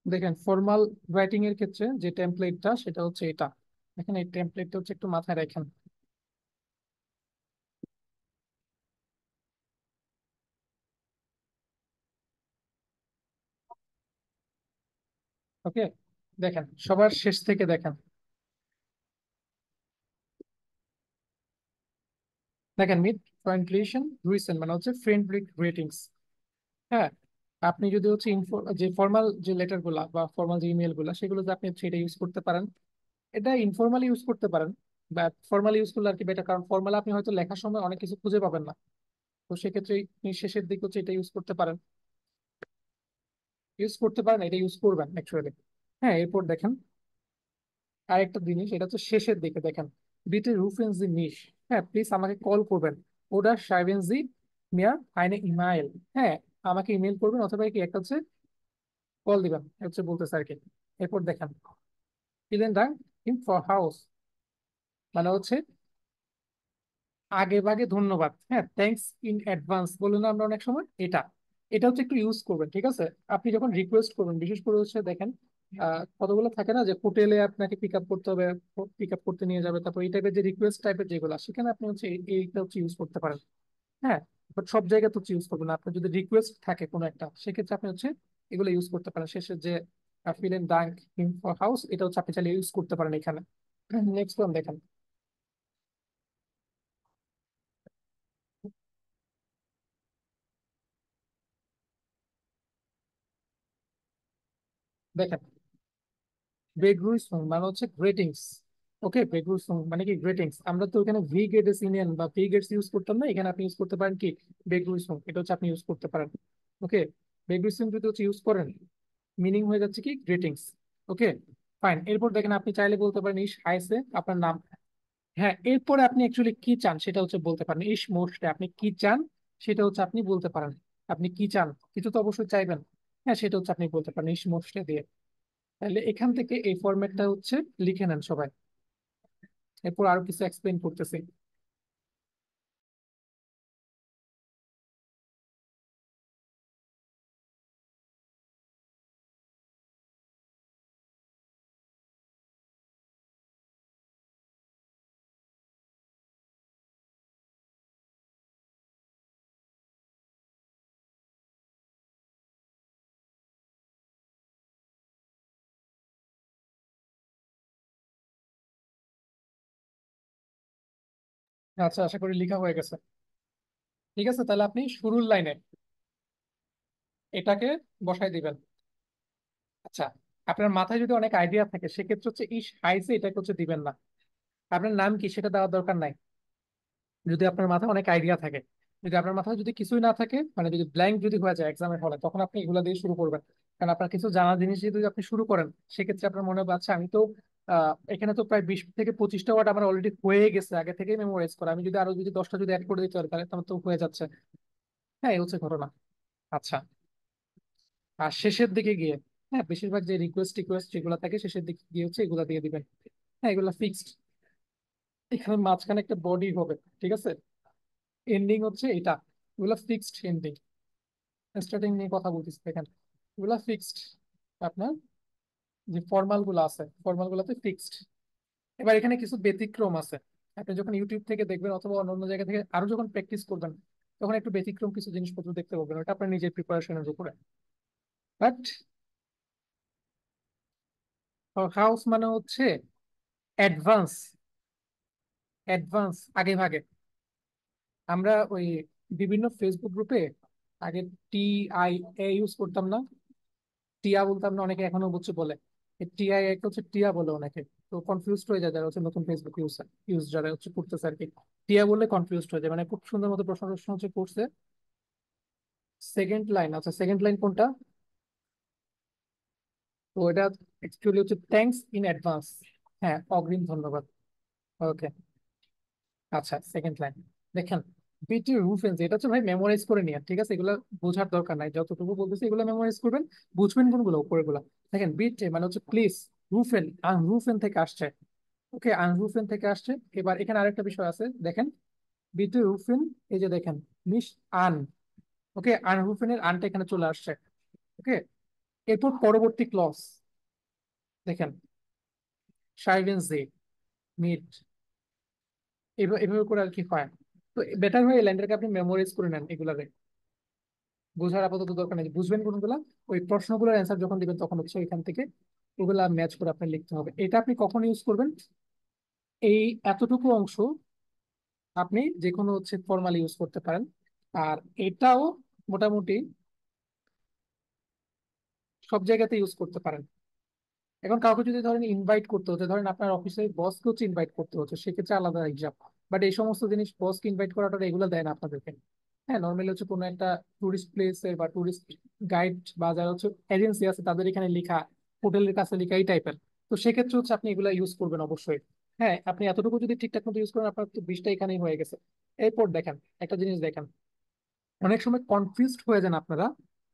দেখেন formal writing এর ক্ষেত্রে যে টেমপ্লেটটা সেটা হচ্ছে এটা। দেখেন এই টেমপ্লেটটা হচ্ছে একটু মাথায় রাখেন। ওকে, দেখেন সবার শেষ থেকে দেখেন। দেখেন মিড ফ্রেন্ডলিশন রিসেন্ট মানে হচ্ছে ফ্রেন্ডলি রেটিংস। হ্যাঁ, আপনি যদি হচ্ছে যে ফর্মাল যে লেটার গুলা বা ফর্মাল যে ইমেল গুলা সেগুলো আপনি হচ্ছে এটা ইউজ করতে পারেন। এটা ইনফর্মালি ইউজ করতে পারেন, বা ফর্মালি ইউজ করলে আর কি বেটার, কারণ ফর্মাল আপনি হয়তো লেখার সময় অনেক কিছু খুঁজে পাবেন না। তো সেক্ষেত্রে আপনি শেষের দিকে হচ্ছে এটা ইউজ করতে পারেন। এটা ইউজ করবেন অ্যাকচুয়ালি। হ্যাঁ, এরপর দেখেন আরেকটা জিনিস, এটা হচ্ছে শেষের দিকে দেখেন, বিটে রুফেন জি নিশ। হ্যাঁ, প্লিজ আমাকে কল করবেন। ওটা সাইবেন জি মিয়া আইনে ইমাইল। হ্যাঁ, আমাকে ইমেল করবেন অথবা কি একটা হচ্ছে কল দিবেন, হচ্ছে বলতেছে আর কি। এরপর দেখেন ভিলেন ডাং ইন ফর হাউস মানে হচ্ছে আগে ভাগে ধন্যবাদ। হ্যাঁ, থ্যাঙ্কস ইন অ্যাডভান্স বলে না আমরা অনেক সময়, এটা এটা হচ্ছে একটু ইউজ করবেন, ঠিক আছে? আপনি যখন রিকোয়েস্ট করবেন, বিশেষ করে হচ্ছে দেখেন কতগুলো থাকে না যে হোটেলে আপনাকে পিক আপ করতে হবে, পিক আপ করতে নিয়ে যাবে, তারপর এই টাইপের যে রিকোয়েস্ট টাইপের যেগুলো, সেখানে আপনি হচ্ছে এইটা হচ্ছে ইউজ করতে পারেন। হ্যাঁ, বাট সব জায়গায় তো ইউজ করবেন না। আপনার যদি রিকোয়েস্ট থাকে কোনো একটা, সেক্ষেত্রে আপনি হচ্ছে এগুলো ইউজ করতে পারেন। শেষে যে villain dung in for house, এটা হচ্ছে আপনি চাইলে ইউজ করতে পারেন এখানে। নেক্সট ওয়ান দেখেন। দেখেন বেগুইসং মানে হচ্ছে গ্রেটিংস। ওকে, বেগুইসং মানে কি গ্রেটিংস। আমরা তো এখানে ভি গেটস ইউনিয়ন বা ভি গেটস ইউজ করতাম না, এখানে আপনি ইউজ করতে পারেন কি বেগুইসং, এটা হচ্ছে আপনি ইউজ করতে পারেন। ওকে, বেগুইসং যদি হচ্ছে ইউজ করেন, মিনিং হয়ে যাচ্ছে কি গ্রেটিংস। ওকে, ফাইন। এরপর দেখেন আপনি চাইলে বলতে পারেন ইস হাইসে আপনার নাম। হ্যাঁ, এরপরে আপনি অ্যাকচুয়ালি কি চান সেটা হচ্ছে বলতে পারেন। ইস মোস্টে আপনি কি চান সেটা হচ্ছে আপনি বলতে পারেন। আপনি কি চান, কিছু তো অবশ্যই চাইবেন। হ্যাঁ, সেটা হচ্ছে আপনি বলতে পারেন ইস মোস্টে দিয়ে। তাহলে এখান থেকে এই ফরম্যাটটা হচ্ছে লিখে নেন সবাই। এরপর আরো কিছু এক্সপ্লেন করতেছি। আচ্ছা, আশা করি লেখা হয়ে গেছে। ঠিক আছে, তাহলে আপনি শুরুর লাইনে এটাকে বসাই দিবেন। আচ্ছা, আপনার মাথায় যদি অনেক আইডিয়া থাকে সেক্ষেত্রে হচ্ছে ইস হাইসে এটাকে হচ্ছে দিবেন না। আপনার নাম কি সেটা দেওয়ার দরকার নাই। যদি আপনার মাথায় অনেক আইডিয়া থাকে, যদি আপনার মাথায় যদি কিছুই না থাকে, মানে যদি ব্ল্যাঙ্ক যদি হয়ে যায় এক্সামের হলে, তখন আপনি এগুলা দিয়ে শুরু করবেন। কারণ আপনার কিছু জানা জিনিস যদি আপনি শুরু করেন, সেক্ষেত্রে আপনার মনে হবে আচ্ছা আমি তো এখানে তো প্রায় 20 থেকে 25টা ওয়ার্ড আমার অলরেডি হয়ে গেছে আগে থেকে মেমোরাইজ করা, আমি যদি আরো যদি 10টা যদি অ্যাড করে দিতে পারি তাহলে তো আমার তো হয়ে যাচ্ছে। হ্যাঁ, এই হচ্ছে ঘটনা। আচ্ছা, আর শেষের দিকে গিয়ে, হ্যাঁ, বেশিরভাগ যে রিকোয়েস্ট টিকোয়েস্ট যেগুলো থাকে শেষের দিকে গিয়ে হচ্ছে এগুলা দিয়ে দিবেন। হ্যাঁ, এগুলা ফিক্সড। এখানে মাঝখানে একটা বডি হবে, ঠিক আছে? এন্ডিং হচ্ছে এটা, এগুলা ফিক্সড এন্ডিং। স্টার্টিং নিয়ে কথা বলতেছি দেখেন, এগুলা ফিক্সড। আপনার যে ফর্মাল গুলো আছে ফর্মাল গুলোতে ফিক্সড। এবার এখানে কিছু ব্যতিক্রম আছে। আপনি যখন ইউটিউব থেকে দেখবেন অথবা অন্য অন্য জায়গা থেকে আরো যখন প্র্যাকটিস করবেন, তখন একটু ব্যতিক্রম কিছু জিনিসপত্র দেখতে পাবেন, ওটা আপনার নিজের প্রিপারেশনের উপরে। বাট হাউস মানে হচ্ছে অ্যাডভান্স। অ্যাডভান্স আগে ভাগে। আমরা ওই বিভিন্ন ফেসবুক গ্রুপে আগে টি আই এ ইউজ করতাম না, টিয়া বলতাম না, অনেকে এখনো বুঝছে বলে। টিআই একটা হচ্ছে টিয়া বলে অনেকে। তো কনফিউজ হয়ে যায় যারা হচ্ছে নতুন ফেসবুক ইউজ ইউজ যারা হচ্ছে করতেছে আর কি। টিয়া বললে কনফিউজ হয়ে যায়, মানে খুব সুন্দর মতো প্রশ্ন প্রশ্ন হচ্ছে করছে। সেকেন্ড লাইন, আচ্ছা সেকেন্ড লাইন কোনটা? তো এটা অ্যাকচুয়ালি হচ্ছে থ্যাঙ্কস ইন অ্যাডভান্স। হ্যাঁ, অগ্রিম ধন্যবাদ। ওকে, আচ্ছা সেকেন্ড লাইন দেখেন, বিটি রুফেন্স এটা হচ্ছে ভাই মেমোরাইজ করে নিয়ে, ঠিক আছে? এগুলো বোঝার দরকার নাই, যতটুকু বলতেছি এগুলো মেমোরাইজ করবেন। বুঝবেন কোনগুলো উপরেগুলো। দেখেন বিট মানে হচ্ছে প্লিজ, রুফেন রুফেন থেকে আসছে। ওকে, আনরুফেন থেকে আসছে। এবার এখানে আরেকটা বিষয় আছে দেখেন, বিটু রুফেন, এই যে দেখেন মিস আন। ওকে, আনরুফেনের আনটা এখানে চলে আসছে। ওকে, এরপর পরবর্তী ক্লজ দেখেন, সাইলেন্স দে, মিট, এভাবে এভাবে করে আর কি হয়। তো বেটার হয় এই লাইনটাকে আপনি মেমোরাইজ করে নেন এগুলাকে। বোঝার আপাতত দরকার নেই, বুঝবেন কোনগুলা, ওই প্রশ্নগুলোর অ্যান্সার যখন দিবেন তখন হচ্ছে এখান থেকে ওগুলা ম্যাচ করে আপনার লিখতে হবে। এটা আপনি কখন ইউজ করবেন? এই এতটুকু অংশ আপনি যে কোনো হচ্ছে ফর্মালি ইউজ করতে পারেন। আর এটাও মোটামুটি সব জায়গাতে ইউজ করতে পারেন। এখন কাউকে যদি ধরেন ইনভাইট করতে হচ্ছে, ধরেন আপনার অফিসের বসকে হচ্ছে ইনভাইট করতে হচ্ছে, সেক্ষেত্রে আলাদা হিসাব। বাট এই সমস্ত জিনিস বসকে ইনভাইট করাটা এগুলো দেয় না আপনাদেরকে। হ্যাঁ, নর্মালি হচ্ছে কোনো একটা টুরিস্ট প্লেসের বা টুরিস্ট গাইড বা যারা হচ্ছে এজেন্সি আছে তাদের এখানে লেখা, হোটেলের কাছে লেখা এই টাইপের। তো সেক্ষেত্রে হচ্ছে আপনি এগুলো ইউজ করবেন অবশ্যই। হ্যাঁ, আপনি এতটুকু যদি ঠিকঠাক মতো ইউজ করেন আপনার তো 20টা এখানেই হয়ে গেছে। এরপর দেখেন একটা জিনিস দেখেন, অনেক সময় কনফিউজড হয়ে যান আপনারা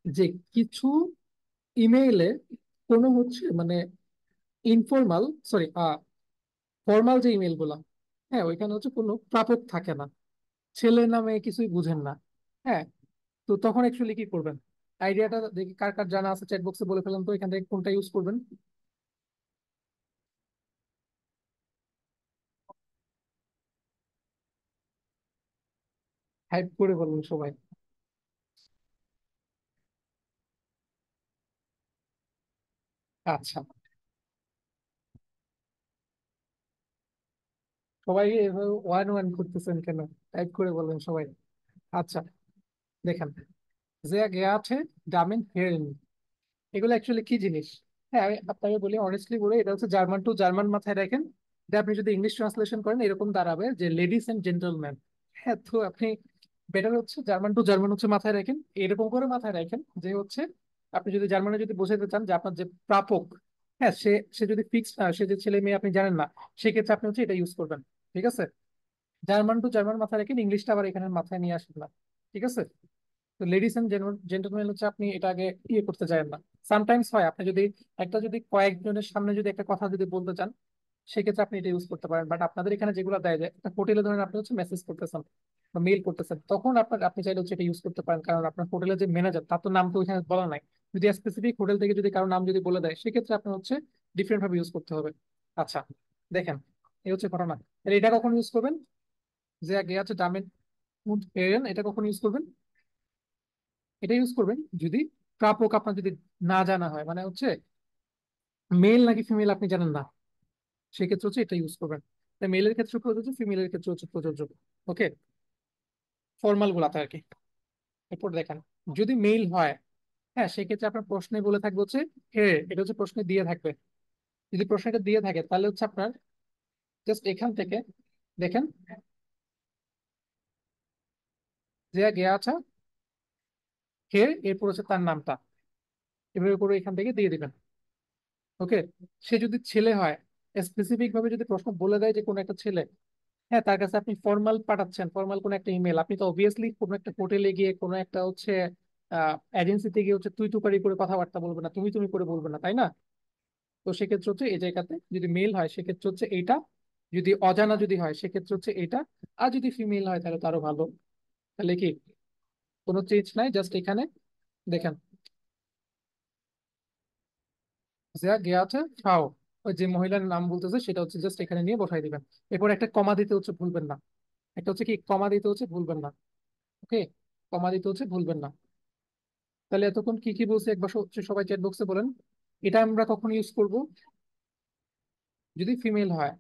যে কিছু ইমেইলে কোনো হচ্ছে মানে ইনফর্মাল, সরি, ফর্মাল যে ইমেল গুলা, হ্যাঁ ওইখানে হচ্ছে কোনো প্রাপক থাকে না, ছেলে নামে কিছুই বুঝেন না। হ্যাঁ, তো তখন অ্যাকচুয়ালি কি করবেন? আইডিয়াটা দেখি কার কার জানা আছে, চ্যাট বক্সে বলে ফেলেন তো এখান থেকে কোনটা ইউজ করবেন। হাইপ করে বলুন সবাই। আচ্ছা, সবাই এভাবে ওয়ান ওয়ান করতেছেন কেন? টাইপ করে বলবেন সবাই। আচ্ছা, দেখেন, যে আগে আছে ডামেন হেরেন, এগুলো অ্যাকচুয়ালি কি জিনিস? হ্যাঁ, আমি আপনাকে বলি, অনেস্টলি বলে, এটা হচ্ছে জার্মান টু জার্মান মাথায় রাখেন। এটা আপনি যদি ইংলিশ ট্রান্সলেশন করেন এরকম দাঁড়াবে যে লেডিস এন্ড জেন্টলম্যান। হ্যাঁ, তো আপনি বেটার হচ্ছে জার্মান টু জার্মান হচ্ছে মাথায় রাখেন, এরকম করে মাথায় রাখেন যে হচ্ছে আপনি যদি জার্মানে যদি বোঝাতে চান যে আপনার যে প্রাপক, হ্যাঁ সে সে যদি ফিক্সড না, সে যে ছেলে মেয়ে আপনি জানেন না, সেক্ষেত্রে আপনি হচ্ছে এটা ইউজ করবেন। ঠিক আছে? জার্মান টু জার্মান মাথায় রাখেন, ইংলিশটা আবার এখানে মাথায় নিয়ে আসেন না। ঠিক আছে? তো লেডিস এন্ড জেন্টলম্যান হচ্ছে আপনি এটা আগে ইয়ে করতে চান না। সামটাইমস হয় আপনি যদি একটা যদি কয়েকজনের সামনে যদি একটা কথা যদি বলতে চান, সেক্ষেত্রে আপনি এটা ইউজ করতে পারেন। বাট আপনাদের এখানে যেগুলো দেয় যায়, একটা হোটেলে ধরেন আপনি হচ্ছে মেসেজ করতেছেন বা মেইল করতেছেন, তখন আপনার আপনি চাইলে হচ্ছে এটা ইউজ করতে পারেন, কারণ আপনার হোটেলের যে ম্যানেজার তার তো নাম তো ওইখানে বলা নাই। যদি স্পেসিফিক হোটেল থেকে যদি কারো নাম যদি বলে দেয়, সেক্ষেত্রে আপনার হচ্ছে ডিফারেন্ট ভাবে ইউজ করতে হবে। আচ্ছা, দেখেন, এই হচ্ছে ঘটনা। তাহলে এটা কখন ইউজ করবেন? যে আগে আছে ডামেন und Herren, এটা কখন ইউজ করবেন? এটা ইউজ করবেন যদি প্রাপক আপনার যদি না জানা হয়, মানে হচ্ছে মেল নাকি ফিমেল আপনি জানেন না, সেক্ষেত্রে হচ্ছে এটা ইউজ করবেন। তাই মেলের ক্ষেত্রে প্রযোজ্য, ফিমেলের ক্ষেত্রে হচ্ছে প্রযোজ্য। ওকে, ফর্মাল গুলাতে আর কি। এরপর দেখেন, যদি মেইল হয়, হ্যাঁ সেক্ষেত্রে আপনার প্রশ্নে বলে থাকবে হচ্ছে হে, এটা হচ্ছে প্রশ্নে দিয়ে থাকবে। যদি প্রশ্নটা দিয়ে থাকে তাহলে হচ্ছে আপনার জাস্ট এখান থেকে দেখেন, যে গেয়া আছে হে, এরপর হচ্ছে তার নামটা, এভাবে করে এখান থেকে দিয়ে দিবেন। ওকে, সে যদি ছেলে হয়, স্পেসিফিক ভাবে যদি প্রশ্ন বলে দেয় যে কোন একটা ছেলে, হ্যাঁ তার কাছে আপনি ফর্মাল পাঠাচ্ছেন, ফর্মাল কোন একটা ইমেল, আপনি তো অবভিয়াসলি কোনো একটা হোটেলে গিয়ে কোনো একটা হচ্ছে এজেন্সিতে গিয়ে হচ্ছে তুই তুকারি করে কথাবার্তা বলবে না, তুমি তুমি করে বলবে না, তাই না? তো সেক্ষেত্রে হচ্ছে এই জায়গাতে যদি মেল হয় সেক্ষেত্রে হচ্ছে এইটা, যদি অজানা যদি হয় সেক্ষেত্রে হচ্ছে এইটা, আর যদি ফিমেল হয় তাহলে তো আরো ভালো। তাহলে কি কোনো চেঞ্জ নাই, জাস্ট এখানে দেখেন, যা গিয়ে আছে খাও, ওই যে মহিলার নাম বলতেছে সেটা হচ্ছে জাস্ট এখানে নিয়ে বসাই দিবেন। এরপর একটা কমা দিতে হচ্ছে ভুলবেন না, একটা হচ্ছে কি কমা দিতে হচ্ছে ভুলবেন না। ওকে, কমা দিতে হচ্ছে ভুলবেন না। তাহলে এতক্ষণ কি কি বলছে একবার হচ্ছে সবাই চ্যাট বক্সে বলেন। এটা আমরা কখন ইউজ করব? যদি ফিমেল হয়।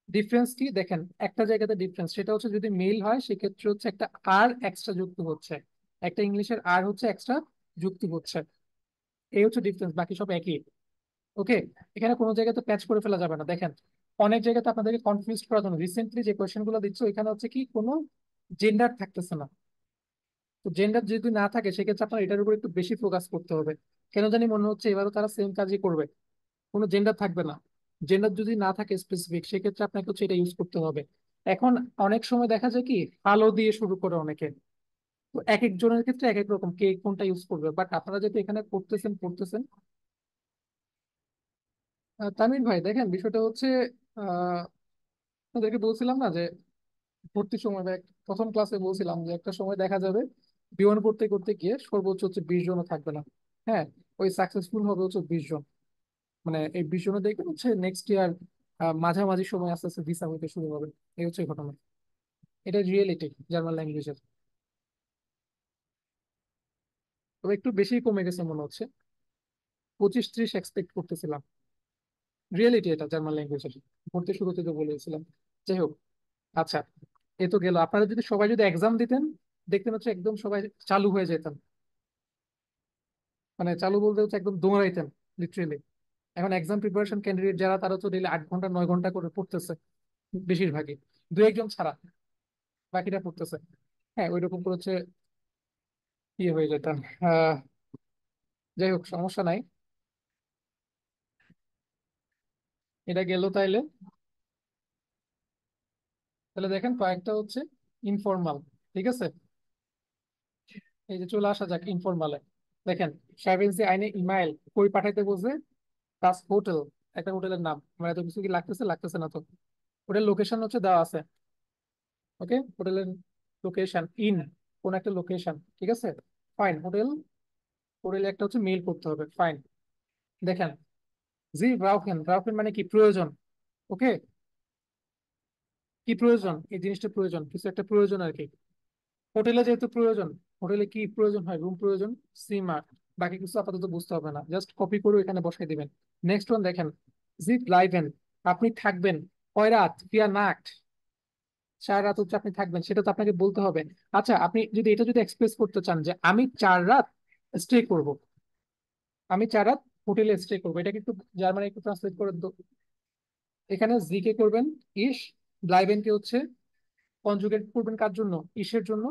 ডিফারেন্স কি দেখেন, একটা জায়গাতে ডিফারেন্স, সেটা হচ্ছে যদি মেল হয় সেক্ষেত্রে হচ্ছে একটা আর এক্সট্রা যুক্ত হচ্ছে, একটা ইংলিশের আর হচ্ছে এক্সট্রা যুক্ত হচ্ছে। এই হচ্ছে ডিফারেন্স, বাকি সব একই। ওকে, এখানে কোনো জায়গাতে প্যাচ করে ফেলা যাবে না। দেখেন, অনেক জায়গাতে আপনাদেরকে কনফিউজ করার জন্য রিসেন্টলি যে কোয়েশ্চেন গুলো দিচ্ছে ওইখানে হচ্ছে কি কোনো জেন্ডার থাকতেছে না। তো জেন্ডার যদি না থাকে সেক্ষেত্রে আপনার এটার উপর একটু বেশি ফোকাস করতে হবে। কেন জানি মনে হচ্ছে এবারও তারা সেম কাজই করবে, কোনো জেন্ডার থাকবে না। জেন্ডার যদি না থাকে স্পেসিফিক, সেক্ষেত্রে আপনাকে হচ্ছে এটা ইউজ করতে হবে। এখন অনেক সময় দেখা যায় কি আলো দিয়ে শুরু করে অনেকে, তো এক একজনের ক্ষেত্রে এক এক রকম কে কোনটা ইউজ করবে, বাট আপনারা যেহেতু এখানে পড়তেছেন পড়তেছেন। তামিম ভাই দেখেন, বিষয়টা হচ্ছে আহ আপনাদেরকে বলছিলাম না যে ভর্তির সময় বা প্রথম ক্লাসে বলছিলাম যে একটা সময় দেখা যাবে বিমান পড়তে করতে গিয়ে সর্বোচ্চ হচ্ছে 20 জনও থাকবে না। হ্যাঁ, ওই সাকসেসফুল হবে হচ্ছে 20 জন। মানে এই 20 জনের দেখবেন হচ্ছে নেক্সট ইয়ার মাঝামাঝি সময় আস্তে আস্তে ভিসা হইতে শুরু হবে। এই হচ্ছে ঘটনা। এটা রিয়েলিটি জার্মান ল্যাঙ্গুয়েজের। তবে একটু বেশি কমে গেছে মনে হচ্ছে। 25-30 এক্সপেক্ট করতেছিলাম। রিয়েলিটি এটা জার্মান ল্যাঙ্গুয়েজের। ভর্তি শুরুতে তো বলেছিলাম। যাই হোক। আচ্ছা, এ তো গেল। আপনারা যদি সবাই যদি এক্সাম দিতেন, দেখতেন হচ্ছে একদম সবাই চালু হয়ে যেতেন। মানে চালু বলতে হচ্ছে একদম দৌড়াইতেন লিটারেলি। এখন এক্সাম প্রিপারেশন ক্যান্ডিডেট যারা, তারা তো ডেইলি 8 ঘন্টা 9 ঘন্টা করে পড়তেছে বেশিরভাগই, দু একজন ছাড়া বাকিটা পড়তেছে। হ্যাঁ, ওই রকম করে হচ্ছে ইয়ে হয়ে যেতাম। আহ যাই হোক, সমস্যা নাই। এটা গেল তাইলে। তাহলে দেখেন কয়েকটা হচ্ছে ইনফর্মাল। ঠিক আছে, এই যে চলে আসা যাক ইনফর্মালে। দেখেন, সার্ভেন্ট যে আইনে ইমাইল কই পাঠাইতে বলছে? তাজ হোটেল, একটা হোটেলের নাম। মানে এত কিছু কি লাগতেছে? লাগতেছে না তো। হোটেল লোকেশন হচ্ছে দেওয়া আছে। ওকে, হোটেলের লোকেশন ইন কোন একটা লোকেশন। ঠিক আছে, ফাইন। হোটেল, হোটেলে একটা হচ্ছে মেইল করতে হবে। ফাইন। দেখেন, জি ব্রাউকেন, ব্রাউকেন মানে কি? প্রয়োজন। ওকে, কি প্রয়োজন? এই জিনিসটা প্রয়োজন, কিছু একটা প্রয়োজন আর কি। হোটেলে যেহেতু প্রয়োজন, হোটেলে কি প্রয়োজন হয়? রুম প্রয়োজন, সিমার। বাকি কিছু আপাতত বুঝতে হবে না, জাস্ট কপি করে এখানে বসাই দিবেন। নেক্সট ওয়ান দেখেন, জি ব্লাইভেন, আপনি থাকবেন কয় রাত? ফিয়া নাক্ট, 4 রাত হচ্ছে আপনি থাকবেন, সেটা তো আপনাকে বলতে হবে। আচ্ছা, আপনি যদি এটা যদি এক্সপ্রেস করতে চান যে আমি 4 রাত স্টে করব, আমি 4 রাত হোটেলে স্টে করবো, এটাকে একটু জার্মানি একটু ট্রান্সলেট করে এখানে জি কে করবেন ইস, ব্লাইবেন কে হচ্ছে কনজুগেট করবেন কার জন্য? ইসের জন্য।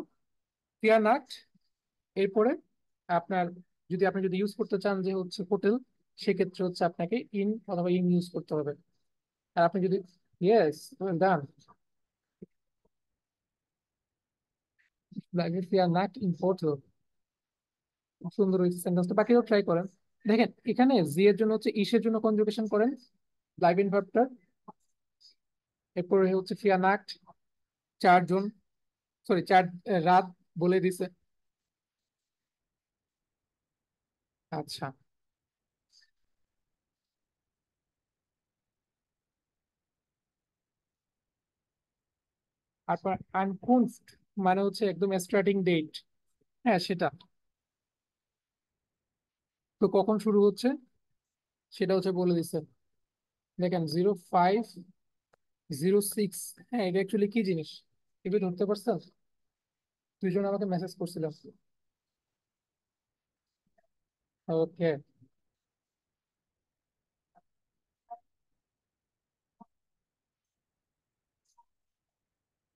ফিয়া নাক্ট, এরপরে আপনার, যদি আপনি যদি ইউজ করতে চান যে হচ্ছে হোটেল, সেক্ষেত্রে হচ্ছে আপনাকে ইন অথবা ইন ইউজ করতে হবে। আর আপনি যদি, yes, done, ব্লাইবেন Fiya নাক্ট in hotel. সুন্দর হয়েছে সেন্টেন্সটা, বাকিও ট্রাই করেন। দেখেন এখানে জি এর জন্য হচ্ছে ইসের জন্য কনজুগেশন করেন ব্লাইবেন ভার্বটা। এরপরে হচ্ছে ফিয়া নাক্ট, 4 জন, সরি 4 রাত বলে দিছে। আচ্ছা, তারপর আনকুনফট মানে হচ্ছে একদম স্টার্টিং ডেট। হ্যাঁ, সেটা তো কখন শুরু হচ্ছে সেটা হচ্ছে বলে দিচ্ছে। দেখেন 0506। হ্যাঁ, এটা অ্যাকচুয়ালি কি জিনিস? এগুলো ধরতে পারছেন? 2 জন আমাকে মেসেজ করছিল। ওকে,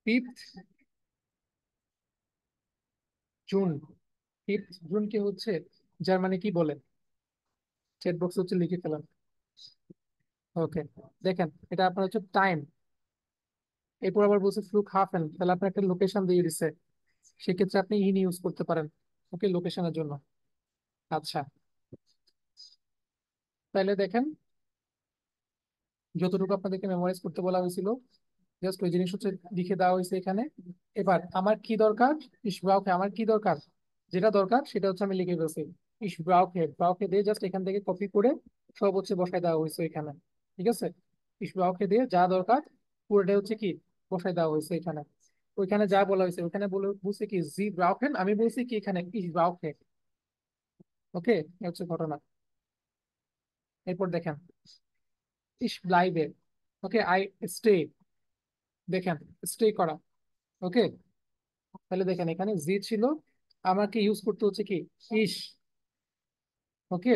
5th জুন। 5th জুনকে হচ্ছে জার্মানি কি বলে? চ্যাট বক্স হচ্ছে লিখে ফেলাম। ওকে, দেখেন এটা আপনার হচ্ছে টাইম। এরপর আবার বলছে ফ্লুক হাফেন, তাহলে আপনার একটা লোকেশন দিয়ে দিচ্ছে, সেক্ষেত্রে আপনি ইন ইউজ করতে পারেন। ওকে, লোকেশনের জন্য। আচ্ছা, তাহলে দেখেন, যতটুকু আপনাদেরকে মেমোরাইজ করতে বলা হয়েছিল জাস্ট ওই জিনিস হচ্ছে লিখে দেওয়া হয়েছে এখানে। এবার আমার কি দরকার? ইস ব্রাউকে, আমার কি দরকার? যেটা দরকার সেটা হচ্ছে আমি লিখে ফেলছি। ইস ব্রাউকে, ব্রাউকে দিয়ে জাস্ট এখান থেকে কপি করে সব হচ্ছে বসায় দেওয়া হয়েছে এখানে। ঠিক আছে, ইস ব্রাউকে দিয়ে যা দরকার পুরোটা হচ্ছে কি বসায় দেওয়া হয়েছে এখানে। ওইখানে যা বলা হয়েছে ওখানে বলে বলছে কি জি ব্রাউকেন, আমি বলছি কি এখানে ইস ব্রাউকে। ওকে, এই হচ্ছে ঘটনা। এরপর দেখেন, ইস ব্লাইবে, ওকে আই স্টে, দেখেন স্টে করা। ওকে, তাহলে দেখেন এখানে জি ছিল, আমাকে ইউজ করতে হচ্ছে কি ইস। ওকে,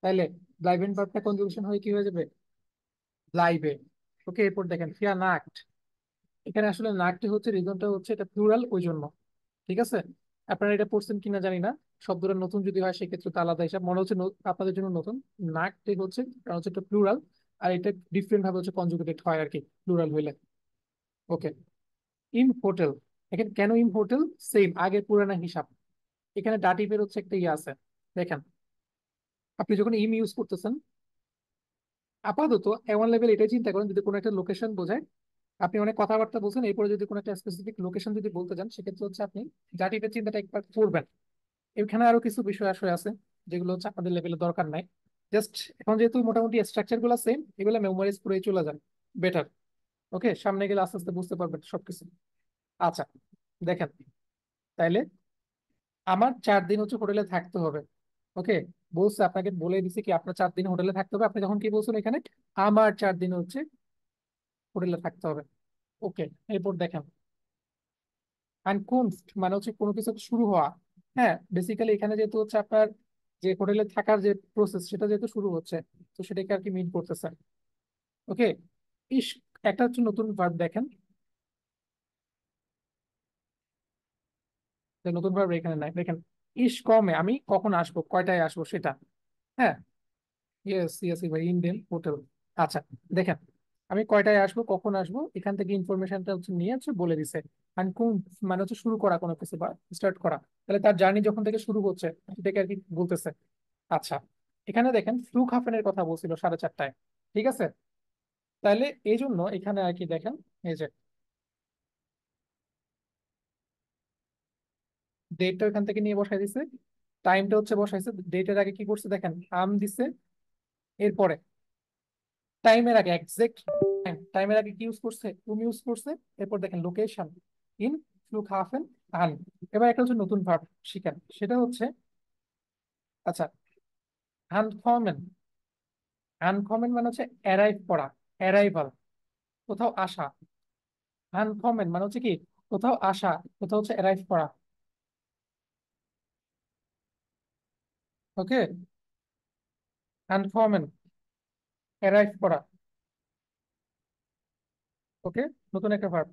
তাহলে ব্লাইবেন ভার্বটা কনজুগেশন হয়ে কি হয়ে যাবে? ব্লাইবে। ওকে, এরপর দেখেন ফিয়া নাক্ট, এখানে আসলে নাকটি হচ্ছে রিজনটা হচ্ছে এটা প্লুরাল ওই জন্য। ঠিক আছে, আপনারা এটা পড়ছেন কিনা জানি না। শব্দটা নতুন যদি হয় সেক্ষেত্রে তো আলাদা হিসাব, মনে হচ্ছে আপনাদের জন্য নতুন। নাকটি হচ্ছে কারণ হচ্ছে এটা প্লুরাল, আর এটা ডিফারেন্ট ভাবে হচ্ছে কনজুগেটেড হয় আর কি প্লুরাল হইলে। ওকে, ইন হোটেল, এখানে কেন ইন হোটেল? সেম আগের পুরানা হিসাব। এখানে ডাটিভের হচ্ছে একটা ইয়ে আছে। দেখেন, আপনি যখন ইম ইউজ করতেছেন, আপাতত এমন লেভেল এটাই চিন্তা করেন যদি কোনো একটা লোকেশন বোঝায়, আপনি অনেক কথাবার্তা বলছেন, এরপরে যদি কোনো একটা স্পেসিফিক লোকেশন যদি বলতে যান, সেক্ষেত্রে হচ্ছে আপনি ডাটিভের চিন্তাটা একবার করবেন। এখানে আরো কিছু বিষয় আসলে আছে যেগুলো হচ্ছে আপনাদের লেভেলে দরকার নাই। জাস্ট এখন যেহেতু মোটামুটি স্ট্রাকচার গুলো সেম, এগুলো মেমোরাইজ করে চলে যান, বেটার। ওকে, সামনে গেলে আস্তে আস্তে বুঝতে পারবেন সবকিছু। আচ্ছা, দেখেন, তাইলে আমার 4 দিন হচ্ছে হোটেলে থাকতে হবে। ওকে, বলছে আপনাকে, বলে দিছে কি আপনার 4 দিন হোটেলে থাকতে হবে, আপনি তখন কি বলছেন এখানে, আমার 4 দিন হচ্ছে হোটেলে থাকতে হবে। ওকে, এরপর দেখেন, আনকুনফট মানে হচ্ছে কোনো কিছু একটা শুরু হওয়া। হ্যাঁ, বেসিক্যালি এখানে যেহেতু হচ্ছে আপনার যে হোটেলে থাকার যে প্রসেস সেটা যেহেতু শুরু হচ্ছে, তো সেটাকে আর কি মিন করতেছে। ওকে, ইস, একটা হচ্ছে নতুন ভার্ব দেখেন, যে নতুন ভার্ব এখানে নাই, দেখেন, ইস কমে, আমি কখন আসবো, কয়টায় আসবো সেটা। হ্যাঁ, ইয়েস ইয়েস ভাই, ইন্ডিয়ান হোটেল। আচ্ছা, দেখেন, আমি কয়টায় আসবো, কখন আসবো, এখান থেকে ইনফরমেশনটা হচ্ছে নিয়ে হচ্ছে বলে দিছে। আর কোন মানে হচ্ছে শুরু করা কোনো কিছু বা স্টার্ট করা, তাহলে তার জার্নি যখন থেকে শুরু হচ্ছে সেটাকে আর কি বলতেছে। আচ্ছা, এখানে দেখেন ফ্লুকহাফেনের কথা বলছিল 4:30টায়, ঠিক আছে? তাহলে এই জন্য এখানে আর কি দেখেন, এই যে ডেটটা এখান থেকে নিয়ে বসাই দিছে, টাইমটা হচ্ছে বসাইছে, ডেটের আগে কি করছে দেখেন, আম দিছে, এরপরে টাইমের আগে এক্সাক্ট টাইম, টাইমের আগে কি ইউজ করছে, তুমি ইউজ করছে, এরপর দেখেন লোকেশন, ইন ফ্লুকহাফেন আন। এবার একটা হচ্ছে নতুন ভার্ব শিখেন, সেটা হচ্ছে, আচ্ছা, আনকমন। আনকমন মানে হচ্ছে অ্যারাইভ করা, অ্যারাইভাল, কোথাও আসা। আনকমন মানে হচ্ছে কি, কোথাও আসা, কোথাও হচ্ছে অ্যারাইভ করা। ওকে, আনকমন, অ্যারাইভ করা। ওকে, নতুন একটা ভার্ব,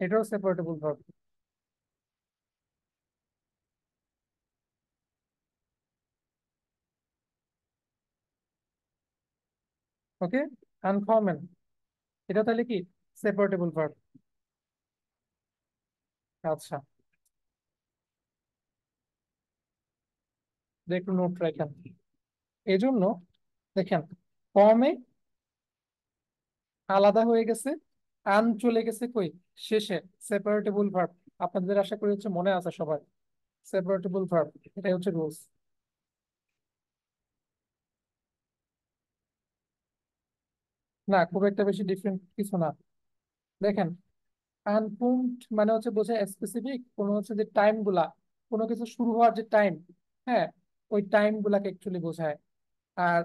এটাও সেপারেটেবল ভার্ব। ওকে, আনকমন, এটা তাহলে কি, সেপারেটেবল ভার্ব। আচ্ছা, যে একটু নোট রাখেন। এই জন্য দেখেন, কমে আলাদা হয়ে গেছে, আন চলে গেছে কই, শেষে, সেপারেটেবল ভার্ব। আপনাদের আশা করি হচ্ছে মনে আছে সবার, সেপারেটেবল ভার্ব, এটাই হচ্ছে রুলস। না, খুব একটা বেশি ডিফারেন্ট কিছু না। দেখেন, আনপুঙ্ক্ট মানে হচ্ছে বোঝায় স্পেসিফিক কোনো হচ্ছে যে টাইম গুলা, কোনো কিছু শুরু হওয়ার যে টাইম, হ্যাঁ, ওই টাইম গুলাকে অ্যাকচুয়ালি বোঝায়। আর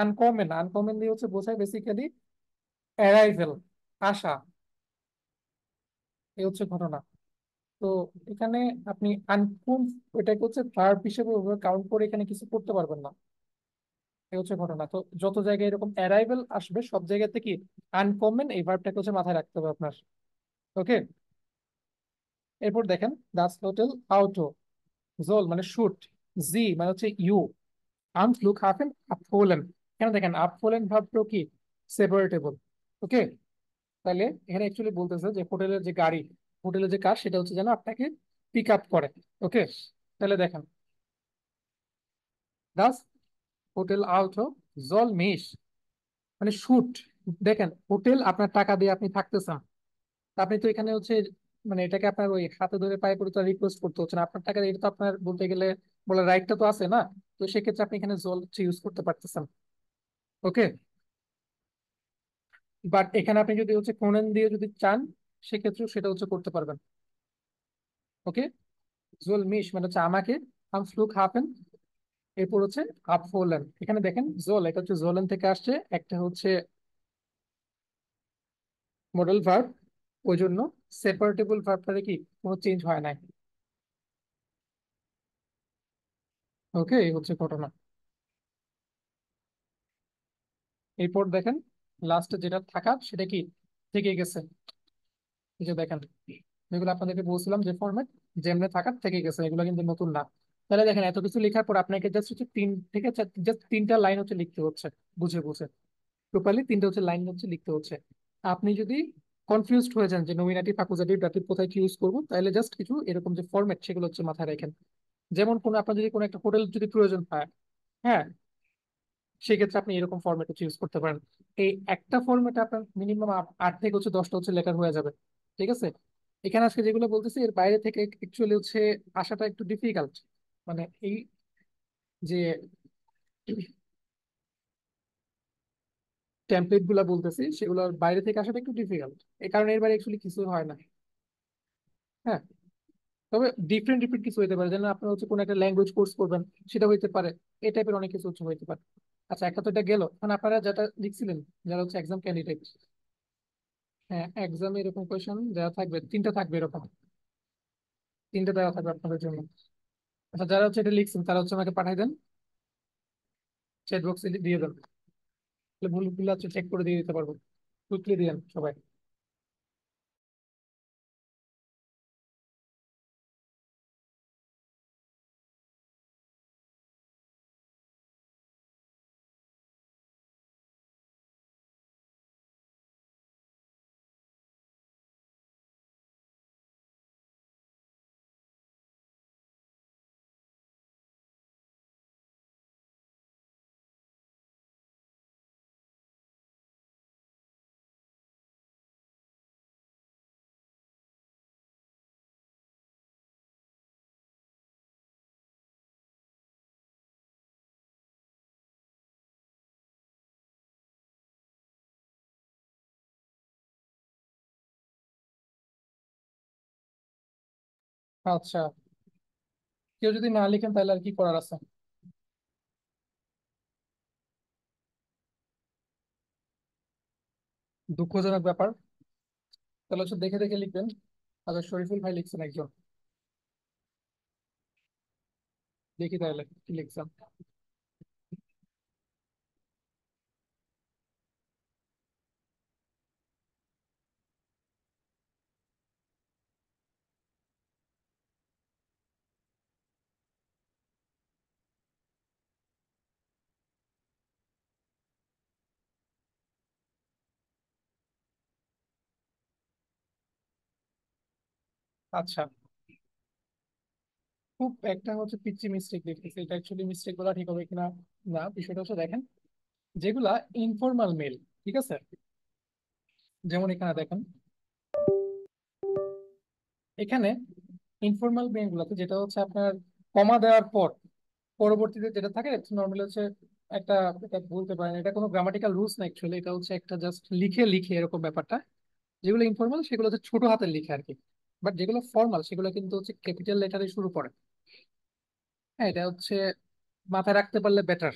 আনকমন, আনকমন দিয়ে হচ্ছে বোঝায় বেসিক্যালি অ্যারাইভেল, আসা, এই হচ্ছে ঘটনা। তো এখানে আপনি আনকুন, ওইটাকে হচ্ছে ভার্ব হিসেবে কাউন্ট করে এখানে কিছু করতে পারবেন না, এই হচ্ছে ঘটনা। তো যত জায়গায় এরকম অ্যারাইভেল আসবে সব জায়গাতে কি, আনকমন এই ভার্বটাকে হচ্ছে মাথায় রাখতে হবে আপনার। ওকে, এরপর দেখেন, দাস হোটেল আউটো, জোল মানে শুট, জি মানে হচ্ছে ইউ, আম ফ্লুক হাফেন আপফোলেন। এখানে দেখেন আপফোলেন ভার্বটাও কি, সেপারেটেবল। ওকে, তাহলে এখানে অ্যাকচুয়ালি বলতেছে যে হোটেলের যে গাড়ি, হোটেলের যে কাজ সেটা হচ্ছে যেন আপনাকে পিক আপ করে। ওকে, তাহলে দেখেন, দাস হোটেল আউটো জল মেশ মানে শুট। দেখেন, হোটেল আপনার টাকা দিয়ে আপনি থাকতেছেন, তা আপনি তো এখানে হচ্ছে মানে এটাকে আপনার ওই হাতে ধরে পায়ে করে তো রিকোয়েস্ট করতে হচ্ছে না, আপনার টাকা দিয়ে, এটা তো আপনার বলতে গেলে বলার রাইটটা তো আছে না। তো সেক্ষেত্রে আপনি এখানে জল ইউজ করতে পারতেছেন। ওকে, বাট এখানে আপনি যদি হচ্ছে কোনেন দিয়ে যদি চান, সেক্ষেত্রেও সেটা হচ্ছে করতে পারবেন। ওকে, জোল মিশ মানে হচ্ছে আমাকে, আম ফ্লুক হাফেন, এরপর হচ্ছে আপফোলেন। এখানে দেখেন জোল, এটা হচ্ছে জোলেন থেকে আসছে, একটা হচ্ছে মডেল ভার্ব, ওই জন্য সেপারেটেবল ভার্বটারে কি কোনো চেঞ্জ হয় নাই। ওকে, এই হচ্ছে ঘটনা। এরপর দেখেন, লাস্টে যেটা থাকা সেটা কি, থেকে গেছে। এই যে দেখেন, যেগুলো আপনাদেরকে বলছিলাম যে ফরম্যাট, যেমনে থাকার থেকে গেছে, এগুলো কিন্তু নতুন না। তাহলে দেখেন, এত কিছু লেখার পর আপনাকে জাস্ট হচ্ছে 3 থেকে 4 জাস্ট 3টা লাইন হচ্ছে লিখতে হচ্ছে, বুঝে বুঝে প্রপারলি 3টা হচ্ছে লাইন হচ্ছে লিখতে হচ্ছে। আপনি যদি কনফিউজড হয়ে যান যে নমিনাটিভ অ্যাকুজাটিভ ডাটিভ কোথায় কি ইউজ করবো, তাহলে জাস্ট কিছু এরকম যে ফরম্যাট সেগুলো হচ্ছে মাথায় রাখেন। যেমন কোনো আপনার যদি কোনো একটা হোটেল যদি প্রয়োজন হয়, হ্যাঁ, সেক্ষেত্রে আপনি এরকম ফরম্যাট হচ্ছে ইউজ করতে পারেন। এই একটা ফরম্যাটে আপনার মিনিমাম 8 থেকে হচ্ছে 10টা হচ্ছে লেটার হয়ে যাবে, ঠিক আছে? এখানে আজকে যেগুলো বলতেছি এর বাইরে থেকে অ্যাকচুয়ালি হচ্ছে আসাটা একটু ডিফিকাল্ট। মানে এই যে টেমপ্লেট গুলা বলতেছি সেগুলোর বাইরে থেকে আসাটা একটু ডিফিকাল্ট। এই কারণে এর বাইরে অ্যাকচুয়ালি কিছু হয় না। হ্যাঁ, তবে ডিফারেন্ট ডিফারেন্ট কিছু হইতে পারে, যেন আপনার হচ্ছে কোনো একটা ল্যাঙ্গুয়েজ কোর্স করবেন, সেটা হইতে পারে। এই টাইপের অনেক কিছু হচ্ছে হইতে পারে। আচ্ছা, একটা তো এটা গেল, মানে আপনারা যেটা লিখছিলেন, যারা হচ্ছে এক্সাম ক্যান্ডিডেট। হ্যাঁ, এক্সামে এরকম কোয়েশন দেওয়া থাকবে, তিনটা থাকবে এরকম। তিনটা দেওয়া থাকবে আপনাদের জন্য। আচ্ছা, যারা হচ্ছে এটা লিখছেন তারা হচ্ছে আমাকে পাঠাই দেন, চ্যাট বক্সে দিয়ে দেন। তাহলে ভুলগুলো হচ্ছে চেক করে দিয়ে দিতে পারবো। কুইকলি দিয়েন সবাই। আচ্ছা, কেউ যদি না লিখেন তাহলে আর কি করার আছে? দুঃখজনক ব্যাপার। তাহলে হচ্ছে দেখে দেখে লিখবেন। আচ্ছা, শরীফুল ভাই লিখছেন একজন। দেখি তাহলে কি লিখছেন। আচ্ছা, খুব একটা হচ্ছে পিচ্ছি মিস্টেক দেখতেছি, এটা অ্যাকচুয়ালি মিস্টেক বলা ঠিক হবে কিনা না, বিষয়টা হচ্ছে দেখেন, যেগুলা ইনফর্মাল মেল, ঠিক আছে, যেমন এখানে দেখেন, এখানে ইনফর্মাল মেল গুলাতে যেটা হচ্ছে আপনার কমা দেওয়ার পর পরবর্তীতে যেটা থাকে নর্মালি হচ্ছে একটা, এটা বলতে পারেন এটা কোনো গ্রামাটিক্যাল রুলস না অ্যাকচুয়ালি, এটা হচ্ছে একটা জাস্ট লিখে লিখে এরকম ব্যাপারটা। যেগুলো ইনফর্মাল সেগুলো হচ্ছে ছোট হাতের লিখে আর কি। বাট যেগুলো ফর্মাল সেগুলো কিন্তু হচ্ছে ক্যাপিটাল লেটারে শুরু করে। হ্যাঁ, এটা হচ্ছে মাথায় রাখতে পারলে বেটার।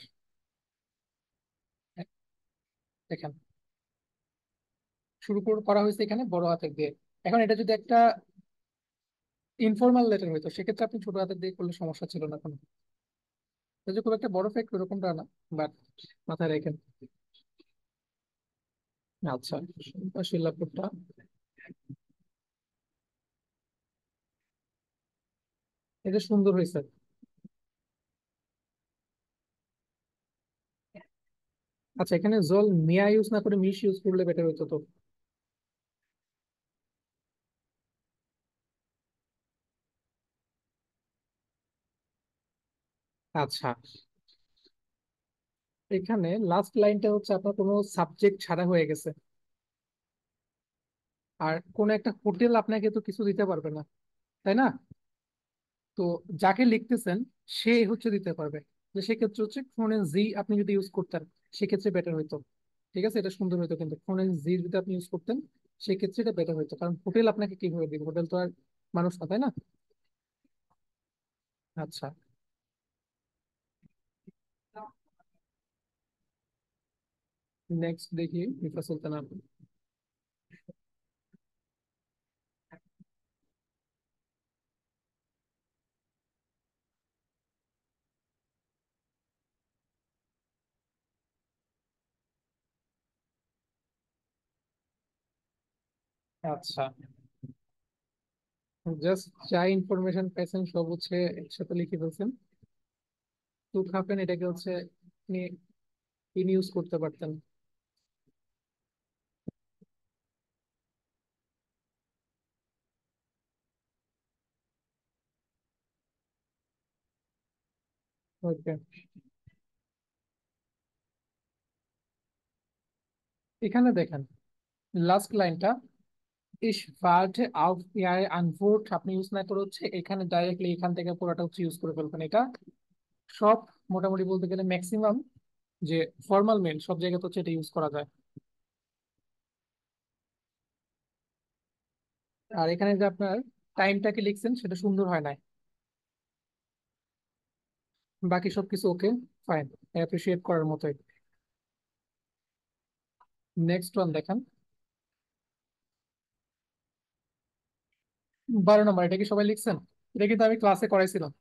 দেখেন, করা হয়েছে এখানে বড় হাতের দিয়ে। এখন এটা যদি একটা ইনফর্মাল লেটার হইতো সেক্ষেত্রে আপনি ছোট হাতের দিয়ে করলে সমস্যা ছিল না কোনো। এটা যে খুব একটা বড় ফ্যাক্ট এরকমটা না, বাট মাথায় রেখেন। আচ্ছা, শিল্লাপুরটা। এটা সুন্দর হয়েছে। আচ্ছা, এখানে জল মিয়া ইউজ না করে মিশ ইউজ করলে বেটার হতো তো। আচ্ছা, এখানে লাস্ট লাইনটা হচ্ছে আপনার কোনো সাবজেক্ট ছাড়া হয়ে গেছে। আর কোন একটা হোটেল আপনাকে তো কিছু দিতে পারবে না, তাই না? তো যাকে লিখতেছেন সে হচ্ছে দিতে পারবে। যে সেক্ষেত্রে হচ্ছে ফোনে জি আপনি যদি ইউজ করতেন সেক্ষেত্রে বেটার হইতো। ঠিক আছে, এটা সুন্দর হইতো, কিন্তু ফোনে জি যদি আপনি ইউজ করতেন সেক্ষেত্রে এটা বেটার হইতো, কারণ হোটেল আপনাকে কিভাবে দিবে, হোটেল তো আর মানুষ না, তাই না? আচ্ছা, নেক্সট দেখি রিফা সুলতানা। আচ্ছা, জাস্ট যা ইনফরমেশন পাইছেন সব হচ্ছে একসাথে লিখে ফেলছেন। টু খাপেন এটাকে হচ্ছে আপনি ইন ইউজ করতে পারতেন। ওকে, এখানে দেখেন লাস্ট লাইনটা, ইস ওয়ার্ড আউট ইয়ার আনভোট আপনি ইউজ না করে হচ্ছে এখানে ডাইরেক্টলি এখান থেকে পুরোটা হচ্ছে ইউজ করে ফেলবেন এটা। সব মোটামুটি বলতে গেলে ম্যাক্সিমাম যে ফর্মাল মেল সব জায়গাতে হচ্ছে এটা ইউজ করা যায়। আর এখানে যে আপনার টাইমটাকে লিখছেন সেটা সুন্দর হয় নাই। বাকি সবকিছু ওকে, ফাইন, অ্যাপ্রিসিয়েট করার মতোই। নেক্সট ওয়ান দেখেন, 12 নম্বর। এটা কি সবাই লিখছেন? এটা কিন্তু আমি ক্লাসে করাইছিলাম,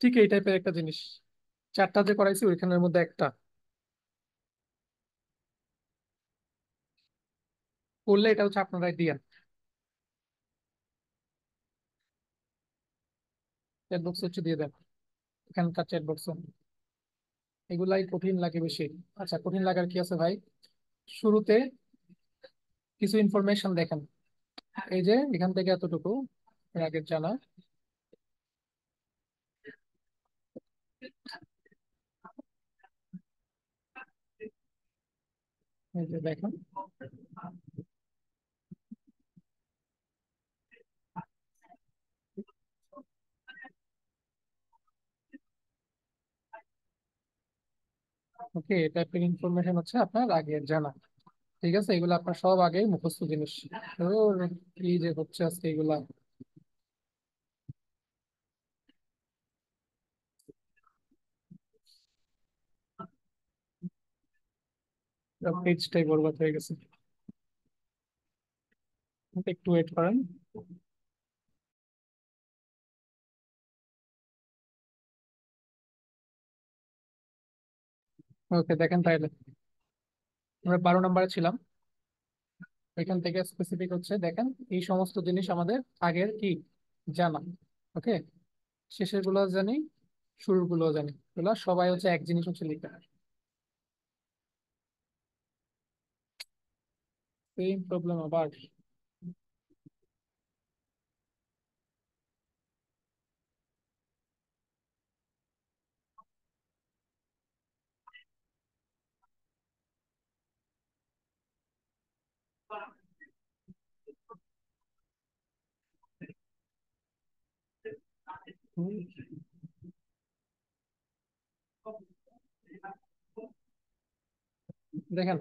ঠিক এই টাইপের একটা জিনিস। চারটা যে করাইছি ওইখানের মধ্যে একটা করলে এটা হচ্ছে আপনারাই দিয়েন। চ্যাট বক্স হচ্ছে দিয়ে দেন, এখানকার চ্যাট বক্স। এগুলাই কঠিন লাগে বেশি। আচ্ছা, কঠিন লাগার কি আছে ভাই? শুরুতে কিছু ইনফরমেশন দেখেন, এই যে এখান থেকে এতটুকু এর আগের জানা। এই যে দেখেন, ওকে, এই টাইপের ইনফরমেশন হচ্ছে আপনার আগের জানা। ঠিক আছে, এগুলো আপনার সব আগে মুখস্থ জিনিস। তো কি যে হচ্ছে আজকে এগুলা, পেজটাই বরবাদ হয়ে গেছে। একটু ওয়েট করেন। ওকে দেখেন তাইলে, আমরা 12 নম্বরে ছিলাম। এখান থেকে স্পেসিফিক হচ্ছে দেখেন, এই সমস্ত জিনিস আমাদের আগের কি জানা। ওকে, শেষের গুলো জানি, শুরুর গুলো জানি, এগুলো সবাই হচ্ছে এক জিনিস হচ্ছে লিখতে হয়। সেম প্রবলেম আবার। হুম, দেখেন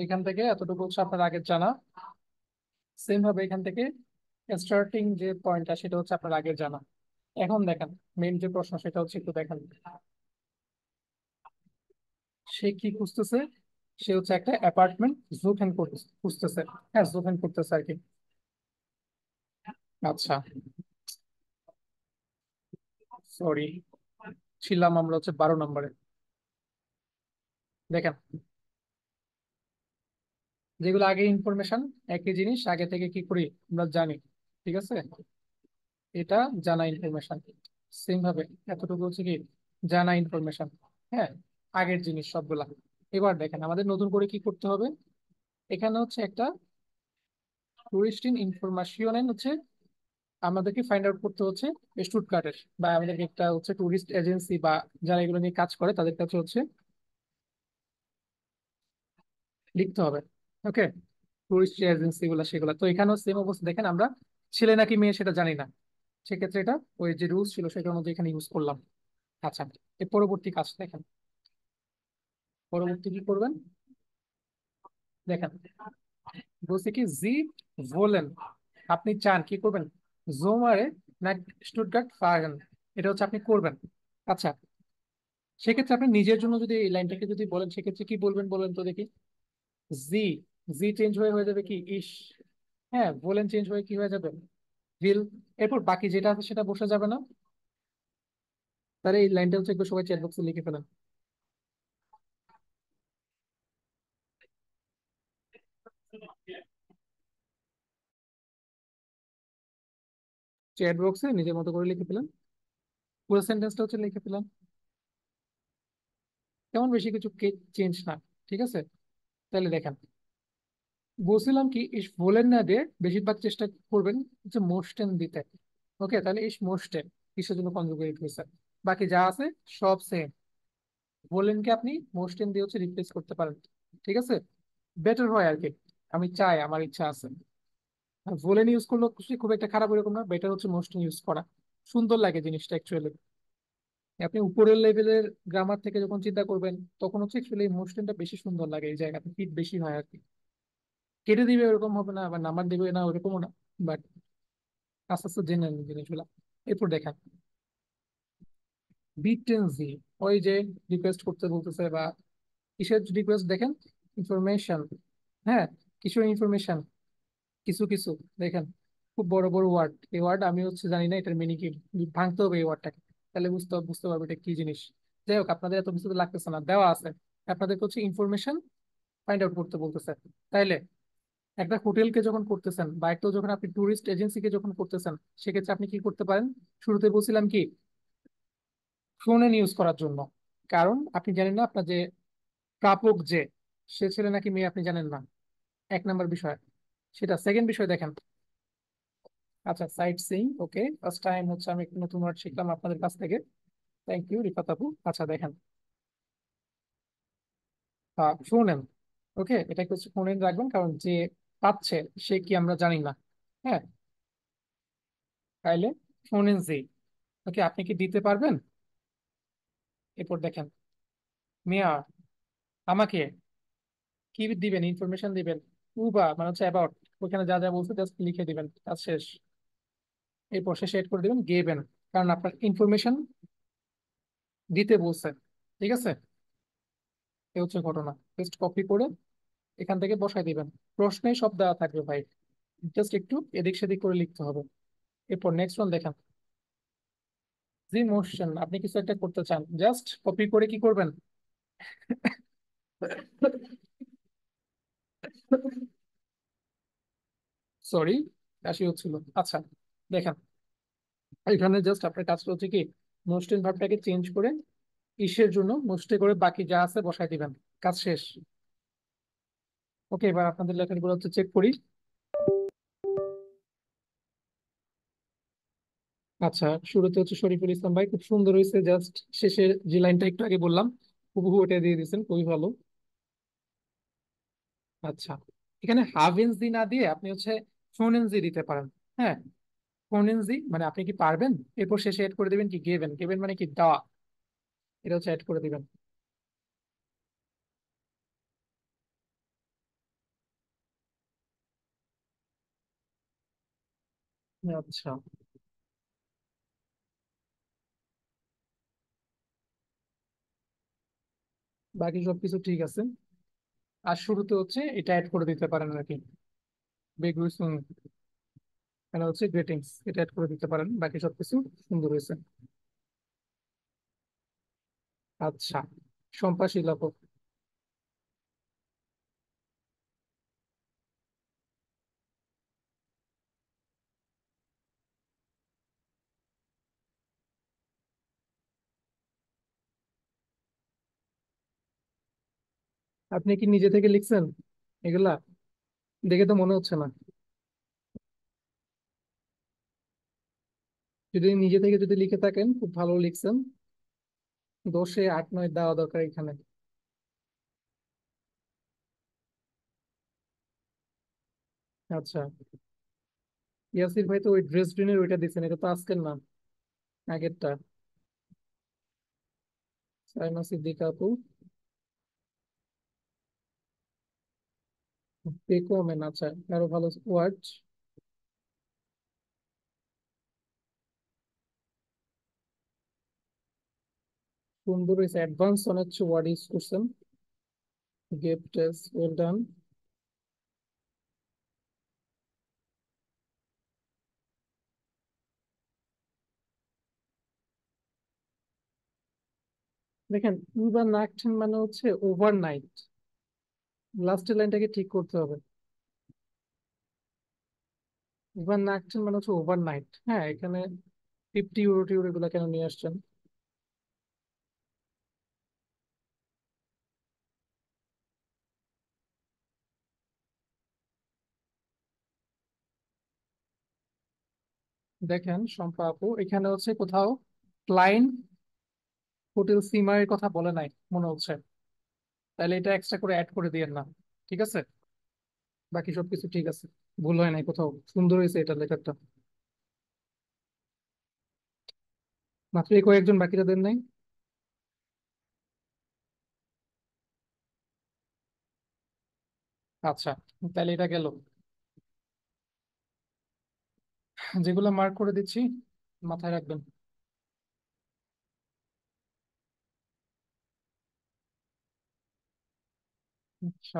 এখান থেকে এতটুকু হচ্ছে আপনার আগের জানা। সেম ভাবে এখান থেকে স্টার্টিং যে পয়েন্টটা সেটা হচ্ছে আপনার আগের জানা। এখন দেখেন, মেন যে প্রশ্ন সেটা হচ্ছে একটু দেখেন, সে কি খুঁজতেছে? সে হচ্ছে একটা অ্যাপার্টমেন্ট জুফেন খুঁজতেছে। হ্যাঁ, জুফেন করতেছে আর কি। আচ্ছা, সরি, ছিলাম আমরা হচ্ছে 12 নম্বরে। দেখেন, যেগুলো আগে ইনফরমেশন, একই জিনিস আগে থেকে কি করি আমরা জানি। ঠিক আছে, এটা জানা ইনফরমেশন। সেম ভাবে এতটুকু হচ্ছে কি জানা ইনফরমেশন। হ্যাঁ, আগের জিনিস সবগুলা। এবার দেখেন আমাদের নতুন করে কি করতে হবে। এখানে হচ্ছে একটা টুরিস্ট ইন ইনফরমেশন হচ্ছে আমাদেরকে ফাইন্ড আউট করতে হচ্ছে স্টুটগার্টের, বা আমাদেরকে একটা হচ্ছে টুরিস্ট এজেন্সি বা যারা এগুলো নিয়ে কাজ করে তাদের কাছে হচ্ছে লিখতে হবে। ওকে, টুরিস্ট এজেন্সি গুলা সেগুলা তো এখানেও সেম অবস্থা। দেখেন আমরা ছেলে নাকি মেয়ে সেটা জানি না, সেক্ষেত্রে এটা ওই যে রুলস ছিল সেটার মধ্যে এখানে ইউজ করলাম। আচ্ছা, এর পরবর্তী কাজ দেখেন। পরবর্তী কি করবেন দেখেন, বলছে কি জি ভোলেন, আপনি চান কি করবেন, জোমারে না স্টুটগার্ট ফার্গেন, এটা হচ্ছে আপনি করবেন। আচ্ছা, সেক্ষেত্রে আপনি নিজের জন্য যদি এই লাইনটাকে যদি বলেন সেক্ষেত্রে কি বলবেন বলেন তো দেখি। জি, জি চেঞ্জ হয়ে হয়ে যাবে কি ইস। হ্যাঁ, বলেন চেঞ্জ হয়ে কি হয়ে যাবে ভিল। এরপর বাকি যেটা আছে সেটা বসে যাবে না। তাহলে এই লাইনটা হচ্ছে একটু সবাই চ্যাট বক্সে লিখে ফেলেন। চ্যাট বক্সে নিজের মতো করে লিখে ফেলেন, পুরো সেন্টেন্সটা হচ্ছে লিখে ফেলেন। তেমন বেশি কিছু চেঞ্জ না। ঠিক আছে, তাহলে দেখেন, বলছিলাম কি ইস বলেন না দিয়ে বেশিরভাগ চেষ্টা করবেন হচ্ছে মোস্টেন দিতে। ওকে, তাহলে ইস মোস্টেন কিসের জন্য কনজুগেট হয়েছে, বাকি যা আছে সব সেম। বলেনকে আপনি মোস্টেন দিয়ে হচ্ছে রিপ্লেস করতে পারেন। ঠিক আছে, বেটার হয় আর কি, আমি চাই, আমার ইচ্ছা আছে। ভোলেন ইউজ করলে খুব একটা খারাপ এরকম না, বেটার হচ্ছে মোস্টিং ইউজ করা। সুন্দর লাগে জিনিসটা অ্যাকচুয়ালি। আপনি উপরের লেভেলের গ্রামার থেকে যখন চিন্তা করবেন, তখন হচ্ছে অ্যাকচুয়ালি মোস্টিংটা বেশি সুন্দর লাগে, এই জায়গাতে ফিট বেশি হয় আর কি। কেটে দিবে এরকম হবে না, আবার নাম্বার দিবে না ওরকমও না, বাট আস্তে আস্তে জেনে নেন জিনিসগুলা। এরপর দেখেন বিটেনজি, ওই যে রিকোয়েস্ট করতে বলতেছে বা কিসের রিকোয়েস্ট দেখেন, ইনফরমেশন। হ্যাঁ, কিছু ইনফরমেশন, কিছু কিছু দেখেন, খুব বড় বড় ওয়ার্ড। এই ওয়ার্ড আমি হচ্ছে জানি না এটার মিনিং কি, ভাঙতে হবে এই ওয়ার্ডটাকে, তাহলে বুঝতে পারবে এটা কি জিনিস। যাই হোক, আপনাদের এত বুঝতে লাগতেছে না, দেওয়া আছে। আপনাদেরকে হচ্ছে ইনফরমেশন ফাইন্ড আউট করতে বলতেছে। তাইলে একটা হোটেলকে যখন করতেছেন বা একটা যখন আপনি ট্যুরিস্ট এজেন্সিকে যখন করতেছেন, সেক্ষেত্রে আপনি কি করতে পারেন? শুরুতে বলছিলাম কি, ফোনে ইউজ করার জন্য। কারণ আপনি জানেন না আপনার যে প্রাপক যে, সে ছেলে নাকি মেয়ে আপনি জানেন না, এক নাম্বার বিষয় সেটা। সেকেন্ড বিষয় দেখেন, আচ্ছা সাইট সিইং, ওকে, ফার্স্ট টাইম হচ্ছে আমি একটু নতুন ওয়ার্ড শিখলাম আপনাদের কাছ থেকে, থ্যাংক ইউ রিফাত আপু। আচ্ছা দেখেন, ফোনেম, ওকে, এটাকে হচ্ছে ফোনেম রাখবেন, কারণ যে পাচ্ছে সে কি আমরা জানি না। হ্যাঁ, তাইলে ফোনেন জি, ওকে, আপনি কি দিতে পারবেন? এরপর দেখেন মিয়া, আমাকে কি দিবেন, ইনফরমেশন দিবেন, উবা মানে হচ্ছে অ্যাবাউট, ওখানে যা যা বলছে জাস্ট লিখে দিবেন, কাজ শেষ। এরপর শেষে এড করে দিবেন গেবেন, কারণ আপনার ইনফরমেশন দিতে বলছেন। ঠিক আছে, এ হচ্ছে ঘটনা। জাস্ট কপি করে এখান থেকে বসাই দিবেন, প্রশ্নে সব দেওয়া থাকবে ভাই, জাস্ট একটু এদিক সেদিক করে লিখতে হবে। এরপর নেক্সট ওয়ান দেখেন, জি মোশন, আপনি কিছু একটা করতে চান, জাস্ট কপি করে কি করবেন, সরি, কাশি হচ্ছিল। আচ্ছা দেখেন, এখানে জাস্ট আপনার কাজটা হচ্ছে কি, মোস্টেন ভার্বটাকে চেঞ্জ করে ইসের জন্য মোস্টে করে বাকি যা আছে বসাই দিবেন, কাজ শেষ। ওকে, এবার আপনাদের লেখাগুলো হচ্ছে চেক করি। আচ্ছা, শুরুতে হচ্ছে শরীফুল ইসলাম ভাই, খুব সুন্দর হয়েছে, জাস্ট শেষে যে লাইনটা একটু আগে বললাম হুবহু ওটা দিয়ে দিয়েছেন, খুবই ভালো। আচ্ছা, এখানে হাভেন্সি না দিয়ে আপনি হচ্ছে ফোনেনজি দিতে পারেন। হ্যাঁ, ফোনেনজি মানে আপনি কি পারবেন, এরপর শেষে এড করে দিবেন কি গেবেন, গেবেন মানে কি দেওয়া, এটা হচ্ছে অ্যাড করে দিবেন। আচ্ছা, বাকি সবকিছু ঠিক আছে। আর শুরুতে হচ্ছে এটা অ্যাড করে দিতে পারেন আর কি, বেগুইসুং, মানে হচ্ছে গ্রেটিংস, এটা অ্যাড করে দিতে পারেন, বাকি সবকিছু সুন্দর হয়েছে। আচ্ছা, সম্পাশী লেখক, আপনি কি নিজে থেকে লিখছেন এগুলা? দেখে তো মনে হচ্ছে না। যদি নিজে থেকে যদি লিখে থাকেন, খুব ভালো লিখছেন, 10-এ 8-9 দেওয়া দরকার এখানে। আচ্ছা, ইয়াসির ভাই তো ওই ড্রেস গ্রিনের ওইটা দিচ্ছেন, এটা তো আজকের না, আগেরটা। সাইমা সিদ্দিকা আপু, বেকওয়ামেন, আচ্ছা, আরো ভালো ওয়ার্ড, সুন্দর হয়েছে, অ্যাডভান্স অনেক ওয়ার্ড ইউজ করছেন। Gift, well done. দেখেন, ইউবার নাইট মানে হচ্ছে ওভারনাইট, লাস্টের লাইনটাকে ঠিক করতে হবে। ইউবার নাইট মানে হচ্ছে ওভারনাইট। হ্যাঁ, এখানে 50 ইউরো টিউরো এগুলো কেন নিয়ে আসছেন? দেখেন শম্পা আপু, এখানে হচ্ছে কোথাও ক্লায়েন্ট হোটেল সিমারের কথা বলে নাই মনে হচ্ছে, তাহলে এটা এক্সট্রা করে অ্যাড করে দিয়েন না। ঠিক আছে, বাকি সবকিছু ঠিক আছে, ভুল হয় নাই কোথাও, সুন্দর হয়েছে এটা লেখাটা। মাত্র এই কয়েকজন, বাকিরা দেন নাই। আচ্ছা, তাহলে এটা গেল। যেগুলো মার্ক করে দিচ্ছি মাথায় রাখবেন। আচ্ছা,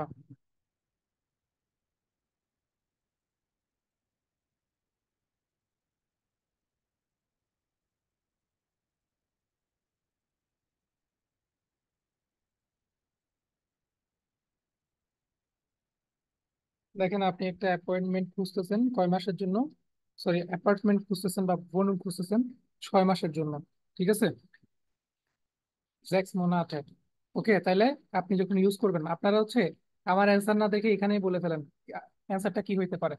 দেখেন আপনি একটা অ্যাপয়েন্টমেন্ট খুঁজতেছেন কয় মাসের জন্য, সরি অ্যাপার্টমেন্ট খুঁজতেছেন বা বোন খুঁজতেছেন 6 মাসের জন্য, ঠিক আছে? জ্যাক্স মোনাটে। ওকে, তাহলে আপনি যখন ইউজ করবেন আপনারা হচ্ছে আমার অ্যান্সার না দেখে এখানেই বলে ফেলেন অ্যান্সারটা কি হইতে পারে।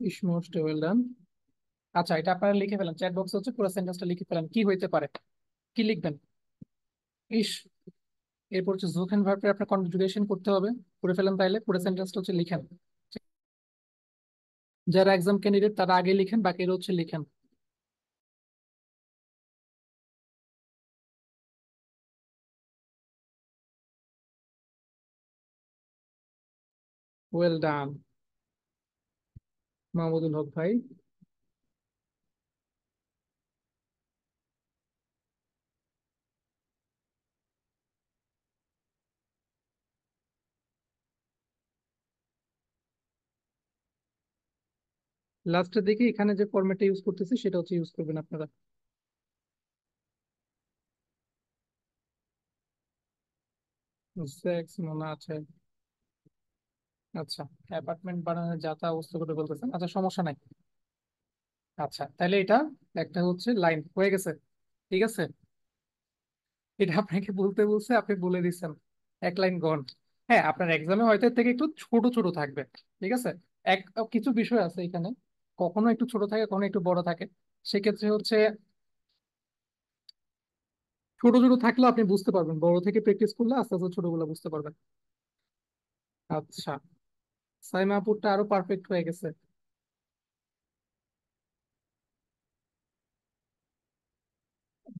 ইস, মোস্ট ওয়েল ডান। আচ্ছা, এটা আপনারা লিখে ফেলেন, চ্যাট বক্সে হচ্ছে পুরো সেন্টেন্সটা লিখে ফেলেন কি হইতে পারে। কি লিখবেন? ইস। এরপর হচ্ছে জুক এন্ড ভার্বের আপনার কনজুগেশন করতে হবে। করে ফেলেন, তাইলে পুরো সেন্টেন্সটা হচ্ছে লিখেন। যারা এক্সাম ক্যান্ডিডেট তারা আগে লিখেন, বাকিরা হচ্ছে লিখেন। ওয়েল ডান, মাহমুদুল হক ভাই। লাস্টের দিকে এখানে যে ফরম্যাটটা ইউজ করতেছি সেটা হচ্ছে ইউজ করবেন আপনারা। সেক্স মনে আছে। আচ্ছা, অ্যাপার্টমেন্ট বানানোর যা তা অবস্থা করে বলতেছেন, আচ্ছা সমস্যা নাই। আচ্ছা, তাহলে এটা একটা হচ্ছে লাইন হয়ে গেছে, ঠিক আছে? এটা আপনাকে বলতে বলছে, আপনি বলে দিচ্ছেন, এক লাইন গন। হ্যাঁ, আপনার এক্সামে হয়তো এর থেকে একটু ছোট ছোট থাকবে, ঠিক আছে? এক কিছু বিষয় আছে এখানে, কখনো একটু ছোট থাকে, কখনো একটু বড় থাকে। সেক্ষেত্রে হচ্ছে ছোট ছোট থাকলেও আপনি বুঝতে পারবেন, বড় থেকে প্র্যাকটিস করলে আস্তে আস্তে ছোটগুলো বুঝতে পারবেন। আচ্ছা, সাইমাপুরটা আরো পারফেক্ট হয়ে গেছে।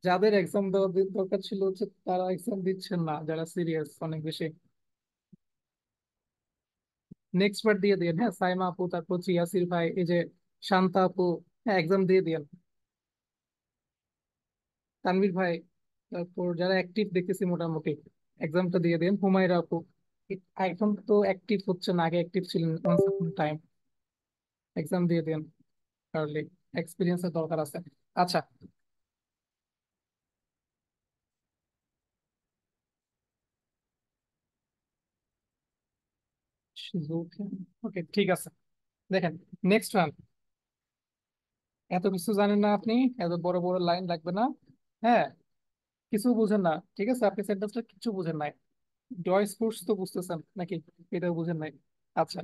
যাদের এক্সাম দেওয়ার দরকার ছিল হচ্ছে তারা এক্সাম দিচ্ছেন না, যারা সিরিয়াস অনেক বেশি। নেক্সট বার দিয়ে দিন, হ্যাঁ, সাইমা আপু, তারপর হচ্ছে ইয়াসির ভাই, এই যে শান্তা আপু, হ্যাঁ এক্সাম দিয়ে দিন। তানভীর ভাই, তারপর যারা অ্যাক্টিভ দেখতেছি মোটামুটি, এক্সামটা দিয়ে দিন। হুমায়রা আপু, এখন তো অ্যাক্টিভ হচ্ছে না, আগে অ্যাক্টিভ ছিলেন ওয়ান্স আপন টাইম। এক্সাম দিয়ে দিন আর্লি, এক্সপিরিয়েন্সের দরকার আছে। আচ্ছা, ওকে ঠিক আছে। দেখেন, নেক্সট ওয়ান। এত কিছু জানেন না আপনি, এত বড় বড় লাইন লাগবে না। হ্যাঁ, কিছু বুঝেন না, ঠিক আছে? আপনি সেন্টেন্সটা কিছু বুঝেন নাই। ডয় স্পোর্টস তো বুঝতেছেন নাকি? এটাও বুঝেন নাই। আচ্ছা,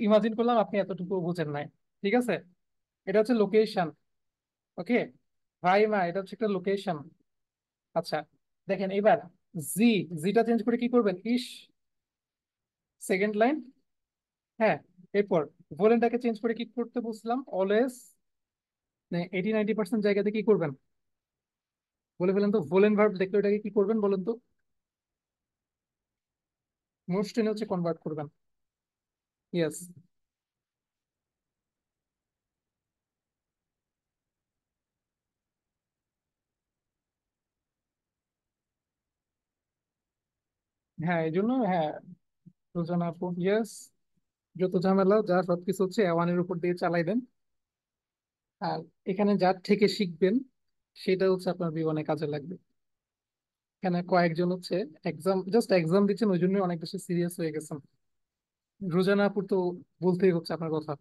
ইমাজিন করলাম আপনি এতটুকু বুঝেন নাই, ঠিক আছে? এটা হচ্ছে লোকেশন। ওকে ভাই, মা, এটা হচ্ছে একটা লোকেশন। আচ্ছা, দেখেন এবার জি, জিটা চেঞ্জ করে কি করবেন? ইস, সেকেন্ড লাইন। হ্যাঁ, এরপর ভোলেনটাকে চেঞ্জ করে কি করতে বলছিলাম? অলওয়েজ 80-90% জায়গাতে কি করবেন বলে ফেলেন তো। ভোলেন ভার্ব দেখলে ওটাকে কি করবেন বলেন তো? মোস্ট টেনে হচ্ছে কনভার্ট করবেন। ইয়েস। হ্যাঁ, এই জন্য হ্যাঁ, রোজানা আপু, ইয়েস। যত ঝামেলা যা সবকিছু হচ্ছে ওয়ানের উপর দিয়ে চালাই দেন। আর এখানে যার থেকে শিখবেন সেটা হচ্ছে আপনার জীবনে কাজে লাগবে। এখানে কয়েকজন হচ্ছে এক্সাম, জাস্ট এক্সাম দিচ্ছেন ওই জন্য অনেক বেশি সিরিয়াস হয়ে গেছেন। রোজানা আপুর তো বলতেই হচ্ছে আপনার কথা।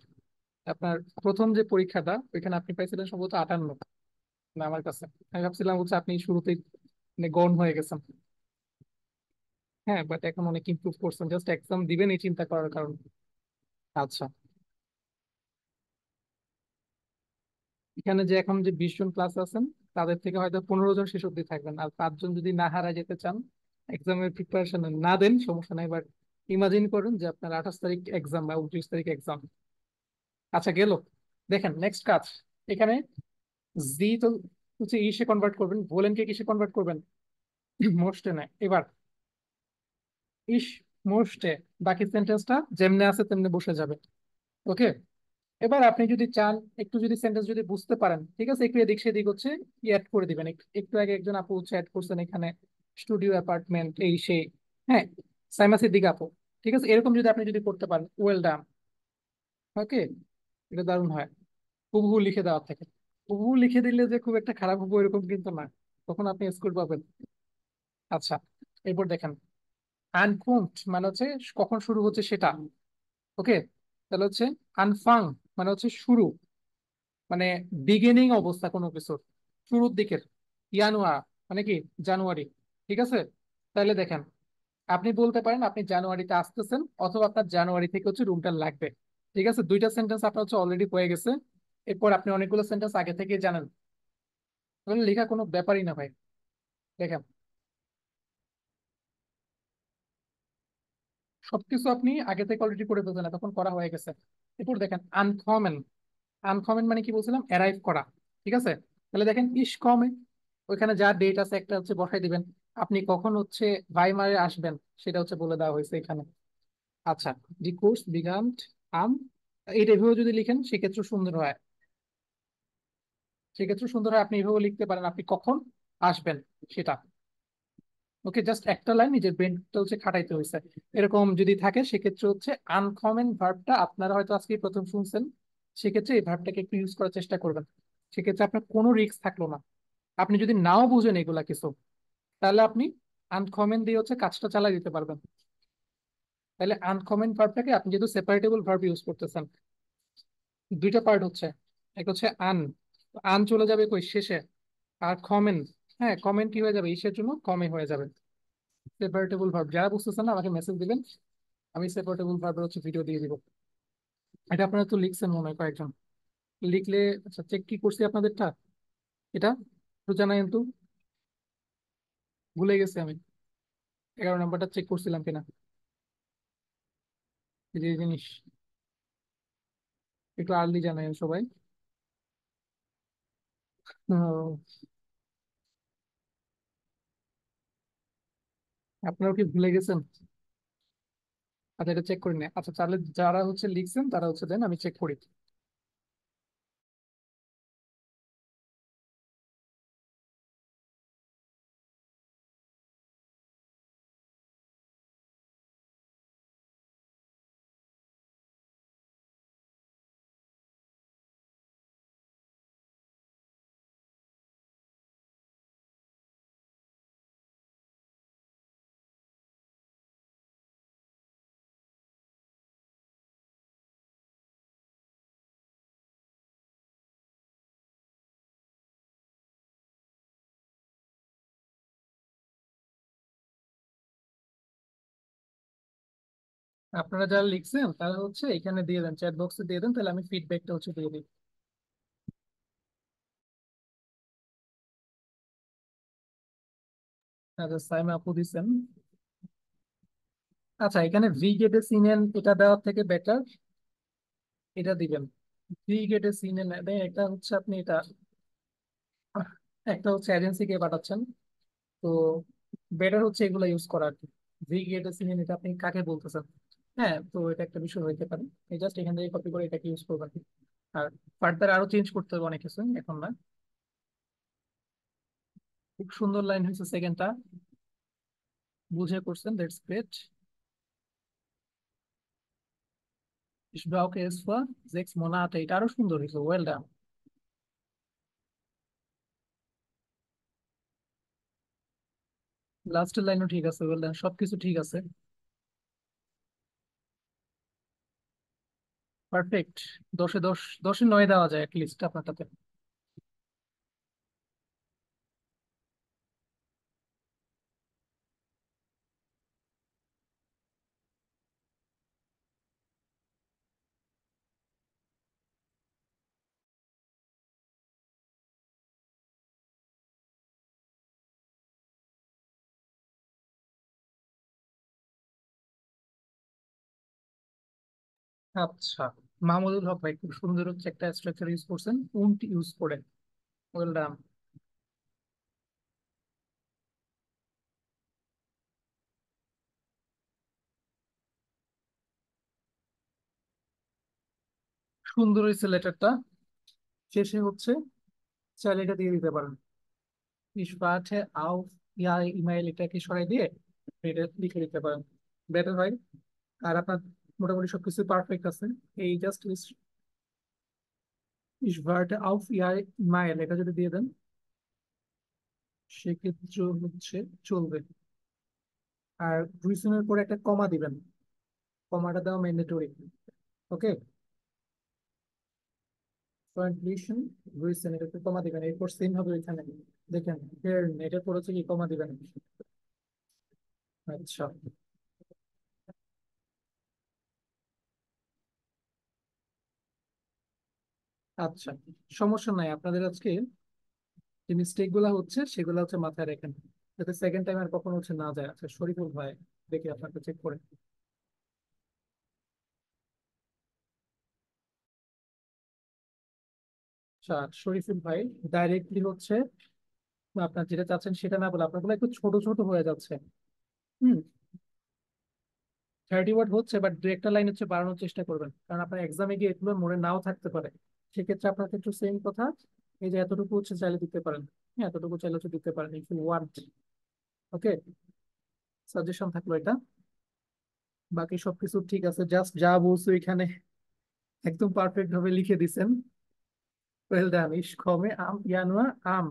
আপনার প্রথম যে পরীক্ষাটা ওইখানে আপনি পাইছিলেন সম্ভবত 58 না আমার কাছে। আমি ভাবছিলাম হচ্ছে আপনি শুরুতেই মানে গন হয়ে গেছেন। হ্যাঁ, বাট এখন অনেক ইমপ্রুভ করছেন, জাস্ট এক্সাম দিবেন এই চিন্তা করার কারণে। আচ্ছা, এখানে যে এখন যে 20 জন ক্লাস আছেন, তাদের থেকে হয়তো 15 জন শেষ অবধি থাকবেন, আর 5 জন যদি না হারা যেতে চান, এক্সামের প্রিপারেশন না দেন, সমস্যা নাই। বাট ইমাজিন করুন যে আপনার 28 তারিখ এক্সাম বা 29 তারিখ এক্সাম। আচ্ছা, গেল। দেখেন নেক্সট কাজ। এখানে জি তো হচ্ছে ইসে কনভার্ট করবেন, বলেন কে কিসে কনভার্ট করবেন? মোস্টে না। এবার ইস মোস্টে বাকি সেন্টেন্সটা যেমনে আছে তেমনি বসে যাবে। ওকে। এবার আপনি যদি চান, একটু যদি সেন্টেন্স যদি বুঝতে পারেন, ঠিক আছে, একটু এদিক সেদিক হচ্ছে অ্যাড করে দিবেন। একটু আগে একজন আপু হচ্ছে অ্যাড করছেন এখানে স্টুডিও অ্যাপার্টমেন্ট এই সেই। হ্যাঁ, সাইমা সিদ্দিক আপু। ঠিক আছে, এরকম যদি আপনি যদি করতে পারেন, ওয়েল ডান। ওকে, এটা দারুণ হয়। হুবহু লিখে দেওয়ার থেকে। হুবহু লিখে দিলে যে খুব একটা খারাপ হবো এরকম কিন্তু না, তখন আপনি স্কোর পাবেন। আচ্ছা, এরপর দেখেন, আনফুংড মানে হচ্ছে কখন শুরু হচ্ছে সেটা। ওকে, তাহলে হচ্ছে আনফাং মানে হচ্ছে শুরু, মানে বিগিনিং অবস্থা কোনো কিছুর, শুরুর দিকের। ইয়ানুয়া মানে কি? জানুয়ারি। ঠিক আছে, তাহলে দেখেন, আপনি বলতে পারেন আপনি জানুয়ারিতে আসতেছেন, অথবা আপনার জানুয়ারি থেকে হচ্ছে রুমটা লাগবে। ঠিক আছে, দুইটা সেন্টেন্স আপনার হচ্ছে অলরেডি হয়ে গেছে। এরপর আপনি অনেকগুলো সেন্টেন্স আগে থেকে জানেন, তাহলে লেখা কোনো ব্যাপারই না ভাই। দেখেন, সবকিছু আপনি আগে থেকে অলরেডি করে ফেলছেন, তখন করা হয়ে গেছে। এরপর দেখেন আনকমন। আনকমন মানে কি বলছিলাম? অ্যারাইভ করা। ঠিক আছে, তাহলে দেখেন ইস কমে, ওইখানে যা ডেট আছে একটা হচ্ছে বসাই দিবেন। আপনি কখন হচ্ছে ভাইমারে আসবেন সেটা হচ্ছে বলে দেওয়া হয়েছে এখানে। আচ্ছা, দি কোর্স বিগান আম, এইটা এভাবে যদি লিখেন সেক্ষেত্রে সুন্দর হয়। সেক্ষেত্রে সুন্দর হয়, আপনি এভাবে লিখতে পারেন আপনি কখন আসবেন সেটা। ওকে, জাস্ট একটা লাইন নিজের ব্রেনটা হচ্ছে খাটাইতে হয়েছে। এরকম যদি থাকে সেক্ষেত্রে হচ্ছে আনকমন ভার্বটা আপনারা হয়তো আজকে প্রথম শুনছেন, সেক্ষেত্রে এই ভার্বটাকে একটু ইউজ করার চেষ্টা করবেন। সেক্ষেত্রে আপনার কোনো রিস্ক থাকলো না। আপনি যদি নাও বুঝেন এগুলা কিছু, তাহলে আপনি আনকমন দিয়ে হচ্ছে কাজটা চালাই দিতে পারবেন। তাহলে আনকমন ভার্বটাকে আপনি যেহেতু সেপারেটেবল ভার্ব ইউজ করতেছেন, দুইটা পার্ট হচ্ছে, এক হচ্ছে আন, আন চলে যাবে কই শেষে, আর কমেন, হ্যাঁ কমেন কি হয়ে যাবে, ইসের জন্য কমে হয়ে যাবে। সেপারেটেবল ভার্ব যারা বুঝতেছেন না আমাকে মেসেজ দিবেন, আমি সেপারেটেবল ভার্বের হচ্ছে ভিডিও দিয়ে দিব। এটা আপনারা তো লিখছেন মনে হয় কয়েকজন, লিখলে। আচ্ছা, চেক কি করছি আপনাদেরটা? এটা তো জানাই কিন্তু, ভুলে গেছি আমি 11 নম্বরটা চেক করছিলাম কিনা। এই যে এই জিনিস একটু আর্লি জানাই সবাই। ও, আপনারাও কি ভুলে গেছেন? আচ্ছা, এটা চেক করে নে। আচ্ছা, তাহলে যারা হচ্ছে লিখছেন তারা হচ্ছে দেন, আমি চেক করি। আপনারা যারা লিখছেন তারা হচ্ছে এখানে দিয়ে দেন, চ্যাট বক্সে দিয়ে দেন, তাহলে আমি ফিডব্যাকটা হচ্ছে দিয়ে দিই। আচ্ছা, সাইমা আপু দিচ্ছেন। আচ্ছা, এখানে ভি গেটে সিনেন এটা দেওয়ার থেকে বেটার এটা দিবেন। ভি গেটে সিনেন, এটা হচ্ছে আপনি এটা একটা হচ্ছে এজেন্সিকে পাঠাচ্ছেন, তো বেটার হচ্ছে এগুলো ইউজ করা আর কি। ভি গেটে সিনেন এটা আপনি কাকে বলতেছেন? হ্যাঁ, তো এটা একটা বিষয় হইতে পারে। এই জাস্ট এখান থেকে কপি করে এটাকে ইউজ করবেন। আর ফার্দার আরো চেঞ্জ করতে হবে অনেক কিছু, এখন না। খুব সুন্দর লাইন হয়েছে সেকেন্ডটা, বুঝে করছেন, that's great. Ich brauche es für 6 Monate, এটা আরো সুন্দর হয়েছে, ওয়েল ডান। লাস্টের লাইনও ঠিক আছে, ওয়েল ডান, সবকিছু ঠিক আছে। পারফেক্ট। 10-এ 10, 10-এ 9 দেওয়া যায় লিস্ট আপনারটাতে। আচ্ছা, মাহমুদুল হক ভাই খুব সুন্দর হচ্ছে একটা স্ট্রাকচার ইউজ করছেন, উন্ট ইউজ করে। Well done. সুন্দর হয়েছে লেটারটা। শেষে হচ্ছে চাইলে এটা দিয়ে দিতে পারেন। ইসপাঠে আও ইয়া ইমেইল এটাকে সরাই দিয়ে এটা লিখে দিতে পারেন, বেটার হয়। আর আপনার মোটামুটি সবকিছু পারফেক্ট আছে। এই জাস্ট ইসভার্টে আউফ ইয়া ইমেইল এটা যদি দিয়ে দেন সেক্ষেত্রে হচ্ছে চলবে। আর রিজনের পরে একটা কমা দিবেন, কমাটা দেওয়া ম্যান্ডেটরি। ওকে, কনক্লুশন রিজন এটা একটু কমা দিবেন, এরপর সেম হবে ওইখানে। দেখেন এটার পর হচ্ছে কি কমা দিবেন। আচ্ছা। আচ্ছা, সমস্যা নাই। আপনাদের আজকে যে মিস্টেক গুলা হচ্ছে সেগুলো হচ্ছে মাথায় রাখেন, যাতে সেকেন্ড টাইম আর কখনো হচ্ছে না যায়। আচ্ছা, শরীফুল ভাই দেখি আপনাকে চেক করে। আচ্ছা, শরীফুল ভাই ডাইরেক্টলি হচ্ছে আপনার যেটা চাচ্ছেন সেটা না বলে আপনার গুলো একটু ছোট ছোট হয়ে যাচ্ছে। হুম। 30 ওয়ার্ড হচ্ছে, বাট দু একটা লাইন হচ্ছে বাড়ানোর চেষ্টা করবেন, কারণ আপনার এক্সামে গিয়ে এগুলো মনে নাও থাকতে পারে। সেক্ষেত্রে আপনাকে একটু সেম কথা, এই যে এতটুকু হচ্ছে চাইলে দিতে পারেন। হ্যাঁ, এতটুকু চাইলে হচ্ছে দিতে পারেন if you want. Okay, suggestion থাকলো এটা। বাকি সবকিছু ঠিক আছে, জাস্ট যা বলছো এখানে একদম পারফেক্ট ভাবে লিখে দিছেন। Well done. ইস কমে আম ইয়ানুয়া আম।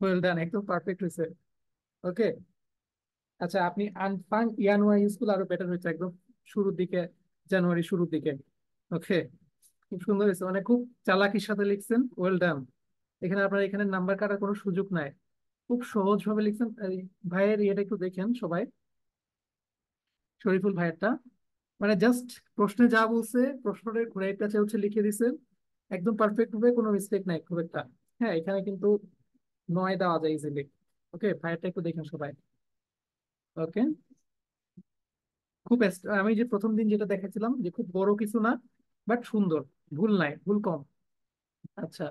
ওয়েল ডান, একদম পারফেক্ট হয়েছে। ওকে। আচ্ছা, আপনি আনফাং ইয়ানুয়া ইউজ করলে আরো বেটার হয়েছে, একদম শুরুর দিকে, জানুয়ারি শুরুর দিকে। ওকে, খুব সুন্দর হয়েছে, মানে খুব চালাকির সাথে লিখছেন। Well done. এখানে আপনার এখানে নাম্বার কাটার কোনো সুযোগ নাই, খুব সহজ ভাবে লিখছেন। এই ভাইয়ের ইয়েটা একটু দেখেন সবাই, শরীফুল ভাইয়েরটা। মানে জাস্ট প্রশ্নে যা বলছে প্রশ্নের ঘুরাই পেঁচে হচ্ছে লিখে দিছেন, একদম পারফেক্ট ভাবে, কোনো মিস্টেক নাই খুব একটা। হ্যাঁ, এখানে কিন্তু 9 দেওয়া যায় ইজিলি। ওকে, ভাইয়েরটা একটু দেখেন সবাই। ওকে, খুব আমি যে প্রথম দিন যেটা দেখাচ্ছিলাম যে খুব বড় কিছু না, বাট সুন্দর, ভুল নাই, ভুল কম। আচ্ছা,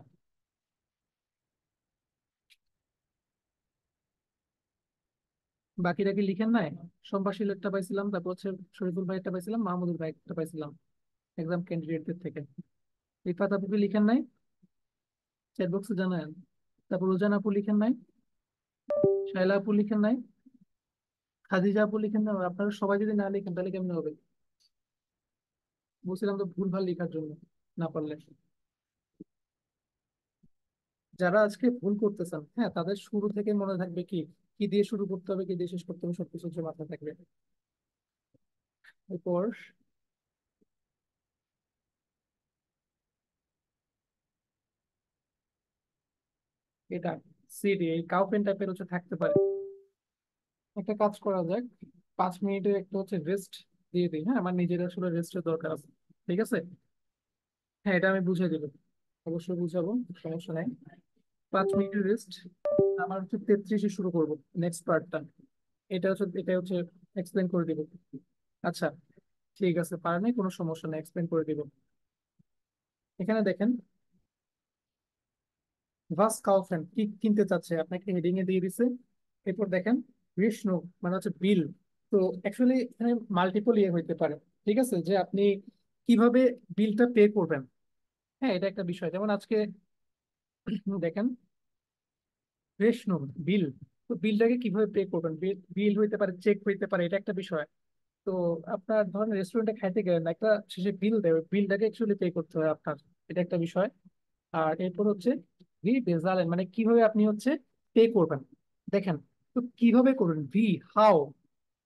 বাকিটা কি লিখেন নাই? সম্ভাষীল একটা পাইছিলাম, তারপর হচ্ছে শরীফুল ভাই একটা পাইছিলাম, মাহমুদুল ভাই একটা পাইছিলাম এক্সাম ক্যান্ডিডেটদের থেকে। এই পাতাপুকি লিখেন নাই? চ্যাট বক্সে জানান। তারপর রোজান আপু লিখেন নাই? শায়লা আপু লিখেন নাই? খাদিজা আপু লিখেন নাই? আপনারা সবাই যদি না লিখেন তাহলে কেমন হবে? বলছিলাম তো ভুল ভাল লেখার জন্য, না পারলে। যারা আজকে ভুল করতেছেন, হ্যাঁ, তাদের শুরু থেকে মনে থাকবে কি কি দিয়ে শুরু করতে হবে, কি দিয়ে শেষ করতে হবে, সবকিছু হচ্ছে মাথায় থাকবে। এরপর এটা সিডি, এই কাউ পেন টাইপের হচ্ছে থাকতে পারে। একটা কাজ করা যাক, 5 মিনিটের একটা হচ্ছে রেস্ট দিয়ে দিই। হ্যাঁ, আমার নিজের আসলে রেস্টের দরকার আছে। ঠিক আছে। হ্যাঁ, এটা আমি বুঝিয়ে দেবো, অবশ্যই বুঝাবো, সমস্যা নাই। 5 মিনিটের রেস্ট। আমার হচ্ছে 33-এ শুরু করবো নেক্সট পার্টটা। এটা হচ্ছে এক্সপ্লেন করে দিব। আচ্ছা, ঠিক আছে, পারে নাই কোনো সমস্যা নেই, এক্সপ্লেন করে দিব। এখানে দেখেন, ভাস কাউফেন কি কিনতে চাচ্ছে আপনাকে হেডিং এ দিয়ে দিছে। এরপর দেখেন বিষ্ণু, মানে হচ্ছে বিল। তো অ্যাকচুয়ালি এখানে মাল্টিপল ইয়ে হইতে পারে। ঠিক আছে, যে আপনি কিভাবে বিলটা পে করবেন। হ্যাঁ, এটা একটা বিষয়। যেমন আজকে দেখেন বিষ্ণু বিল, তো বিলটাকে কিভাবে পে করবেন, বিল বিল হইতে পারে, চেক হইতে পারে, এটা একটা বিষয়। তো আপনার ধরেন রেস্টুরেন্টে খাইতে গেলেন, একটা শেষে বিল দেবে, বিলটাকে অ্যাকচুয়ালি পে করতে হয় আপনার, এটা একটা বিষয়। আর এরপর হচ্ছে ভি বেজালেন, মানে কিভাবে আপনি হচ্ছে পে করবেন। দেখেন, তো কিভাবে করবেন, ভি হাউ।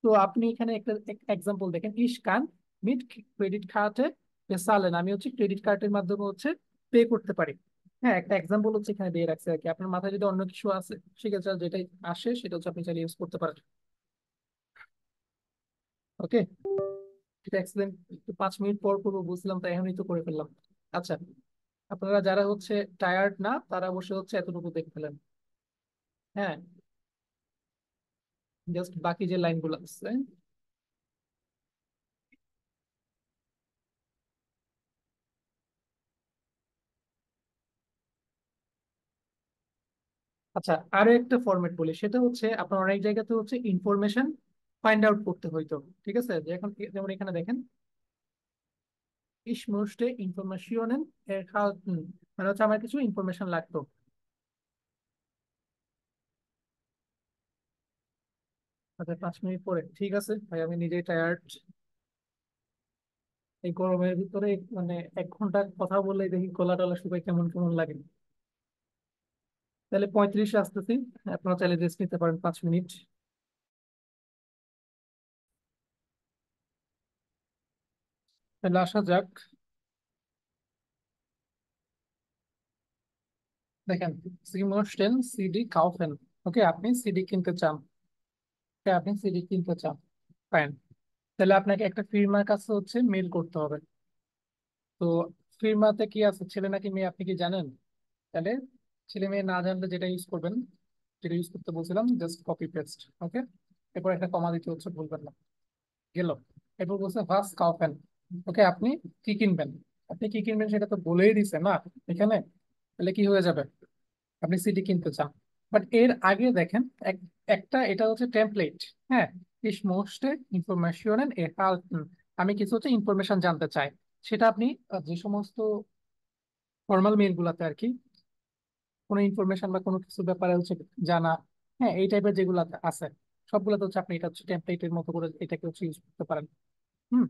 তো আপনি এখানে একটা এক্সাম্পল দেখেন, ইস কান মিট ক্রেডিট কার্ডে বেসালেন, আমি হচ্ছে ক্রেডিট কার্ডের মাধ্যমে হচ্ছে পে করতে পারি। হ্যাঁ, একটা এক্সাম্পল হচ্ছে এখানে দিয়ে রাখছে আর কি। আপনার মাথায় যদি অন্য কিছু আছে সেক্ষেত্রে যেটাই আসে সেটা হচ্ছে আপনি চাইলে ইউজ করতে পারেন। ওকে, এটা এক্সপ্লেন একটু 5 মিনিট পর করবো বুঝলাম, তাই এখনই তো করে ফেললাম। আচ্ছা, আপনারা যারা হচ্ছে টায়ার্ড না তারা অবশ্যই হচ্ছে এতটুকু দেখে ফেলেন। হ্যাঁ, জাস্ট বাকি যে লাইনগুলো আছে। আচ্ছা, আরো একটা ফরম্যাট বলি, সেটা হচ্ছে আপনার অনেক জায়গাতে হচ্ছে ইনফরমেশন ফাইন্ড আউট করতে হইতো। ঠিক আছে, যে এখন যেমন এখানে দেখেন, ich möchte Informationen erhalten, মানে হচ্ছে আমার কিছু ইনফরমেশন লাগতো। আচ্ছা, 5 মিনিট পরে ঠিক আছে ভাই, আমি নিজেই টায়ার্ড এই গরমের ভিতরে। মানে 1 ঘন্টা কথা বললে দেখি গলা টলা শুকায় কেমন কেমন লাগে। তাহলে 35-এ আসতেছি, আপনারা চাইলে রেস্ট নিতে পারেন 5 মিনিট। তাহলে আসা যাক। দেখেন, সি মোস্টেন সিডি কাউফেন। ওকে, আপনি সিডি কিনতে চান। Okay, আপনি সিডি কিনতে চান, ফাইন। তাহলে আপনাকে একটা ফির্মার কাছে হচ্ছে মেল করতে হবে। তো ফির্মাতে কি আছে, ছেলে নাকি মেয়ে, আপনি কি জানেন? তাহলে ছেলে মেয়ে না জানলে যেটা ইউজ করবেন, যেটা ইউজ করতে বলছিলাম, জাস্ট কপি পেস্ট। ওকে, এরপর একটা কমা দিতে হচ্ছে, ভুলবেন না। গেল। এরপর বলছে ফার্স্ট কাউফেন। ওকে, আপনি কি কিনবেন? আপনি কি কিনবেন সেটা তো বলেই দিছে না এখানে। তাহলে কি হয়ে যাবে? আপনি সিডি কিনতে চান। বাট এর আগে দেখেন, একটা এটা হচ্ছে টেমপ্লেট। হ্যাঁ, ইস মোস্টে ইনফরমেশন এরহালটেন, আমি কিছু হচ্ছে ইনফরমেশন জানতে চাই। সেটা আপনি যে সমস্ত ফর্মাল মেইল গুলাতে আর কি, কোনো ইনফরমেশন বা কোনো কিছু ব্যাপারে হচ্ছে জানা, হ্যাঁ, এই টাইপের যেগুলো আছে সবগুলোতে হচ্ছে আপনি এটা হচ্ছে টেমপ্লেটের মতো করে এটাকে হচ্ছে ইউজ করতে পারেন। হুম।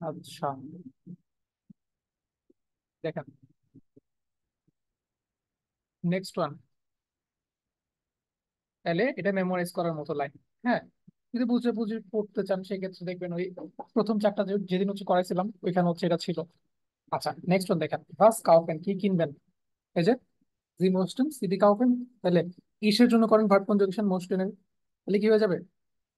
আচ্ছা, দেখেন নেক্সট ওয়ান। তাহলে এটা মেমোরাইজ করার মতো লাইন। হ্যাঁ, যদি বুঝে বুঝে পড়তে চান সেক্ষেত্রে দেখবেন ওই প্রথম চ্যাপ্টার যেদিন হচ্ছে করাইছিলাম ওইখানে হচ্ছে এটা ছিল। আচ্ছা, নেক্সট ওয়ান দেখেন, ফার্স্ট কাউফেন কি কিনবেন? এই যে জি মোস্টেন সিডি কাউফেন। তাহলে ইসের জন্য করেন ভার্ব কনজুগেশন মোস্টেনের। তাহলে কি হয়ে যাবে?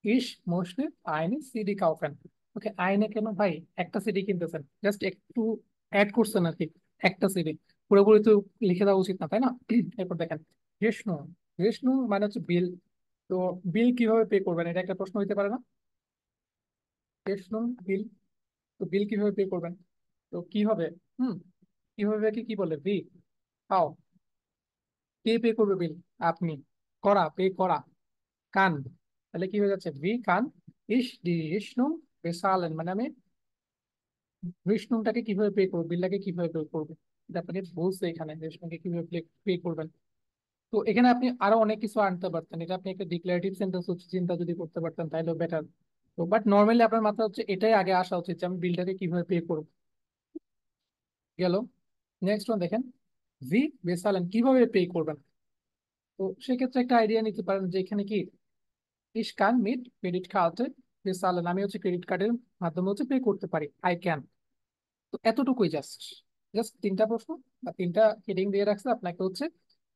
ইস মোস্টলি আইনি সিডি কাউফেন। ওকে, আইনে কেন ভাই? একটা সিডি কিনতেছেন, জাস্ট একটু অ্যাড করছেন আর কি, একটা সিডি। পুরোপুরি তো লিখে দেওয়া উচিত না, তাই না? এরপর দেখেন, রেশনু। রেশনু মানে হচ্ছে বিল। তো বিল কিভাবে পে করবেন, এটা একটা প্রশ্ন হইতে পারে না? রেশনু, বিল। তো বিল কিভাবে পে করবেন? তো কি হবে? হুম, কিভাবে কি কি বলে ভি, হাও, কে পে করবে বিল? আপনি। করা, পে করা, কান। তাহলে কি হয়ে যাচ্ছে? ভি কান ইস ডি রিশনু বেসালেন, মানে আমি রিশনুটাকে কিভাবে পে করবো, বিলটাকে কিভাবে পে করবো, এটা আপনাকে বলছে এখানে রিশনুকে কিভাবে পে করবেন। তো এখানে আপনি আরো অনেক কিছু আনতে পারতেন, এটা আপনি একটা ডিক্লারেটিভ সেন্টেন্স হচ্ছে চিন্তা যদি করতে পারতেন তাহলে বেটার। তো বাট নর্মালি আপনার মাথায় হচ্ছে এটাই আগে আসা উচিত যে আমি বিলটাকে কিভাবে পে করবো। গেল। নেক্সট ওয়ান দেখেন, ভি বেসালেন কিভাবে পে করবেন। তো সেক্ষেত্রে একটা আইডিয়া নিতে পারেন যে এখানে কি ইস কান মিট ক্রেডিট কার্ডে বেসালেন, আমি হচ্ছে ক্রেডিট কার্ডের মাধ্যমে হচ্ছে পে করতে পারি, আই ক্যান। তো এতটুকুই, জাস্ট জাস্ট তিনটা প্রশ্ন বা তিনটা হেডিং দিয়ে রাখছে আপনাকে হচ্ছে,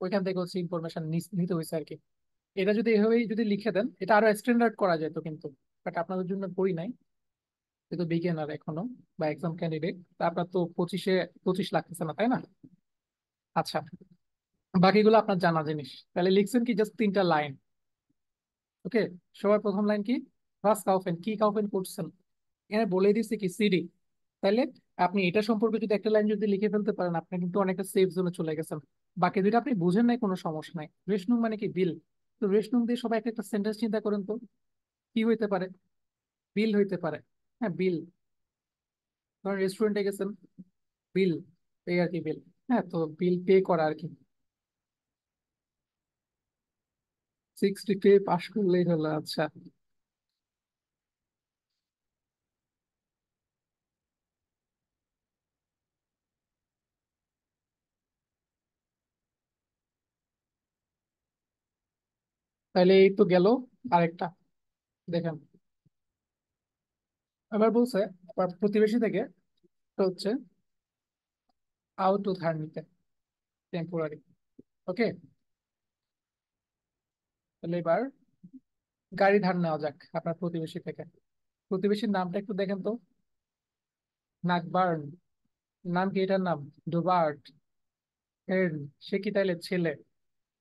ওইখান থেকে হচ্ছে ইনফরমেশন নিতে হয়েছে আর কি। এটা যদি এভাবেই যদি লিখে দেন এটা আরো স্ট্যান্ডার্ড করা যেত কিন্তু, বাট আপনাদের জন্য করি নাই, যেহেতু বিজ্ঞানার এখনো বা এক্সাম ক্যান্ডিডেট, আপনার তো 25-এ 25 লাগতেছে না, তাই না? আচ্ছা, বাকিগুলো আপনার জানা জিনিস। তাহলে লিখছেন কি জাস্ট তিনটা লাইন। ওকে, সবার প্রথম লাইন কি? ফার্স্ট কাউফেন, কি কাউফেন করছেন? এখানে বলে দিচ্ছে কি সিডি। তাহলে আপনি এটা সম্পর্কে যদি একটা লাইন যদি লিখে ফেলতে পারেন আপনি কিন্তু অনেকটা সেফ জোনে চলে গেছেন। বাকি দুইটা আপনি বুঝেন নাই, কোনো সমস্যা নাই। রেশনুং মানে কি? বিল। তো রেশনুং দিয়ে সবাই একটা একটা সেন্টেন্স চিন্তা করেন তো, কি হইতে পারে? বিল হইতে পারে। হ্যাঁ, বিল। ধরেন রেস্টুরেন্টে গেছেন, বিল, এই আর কি বিল। হ্যাঁ, তো বিল পে করা আর কি। 60 পে পাস করলেই হলো। আচ্ছা, তাহলে এই তো গেল আরেকটা। দেখেন, এবার বলছে আবার প্রতিবেশী থেকে, তো হচ্ছে আউট উধার নিতে, টেম্পোরারি। ওকে, তাহলে এবার গাড়ি ধার নেওয়া যাক আপনার প্রতিবেশী থেকে। প্রতিবেশীর নামটা একটু দেখেন তো। নাকবার্ন, নাম কি এটার নাম? ডুবার্ট হের্ন। সে কি তাইলে ছেলে?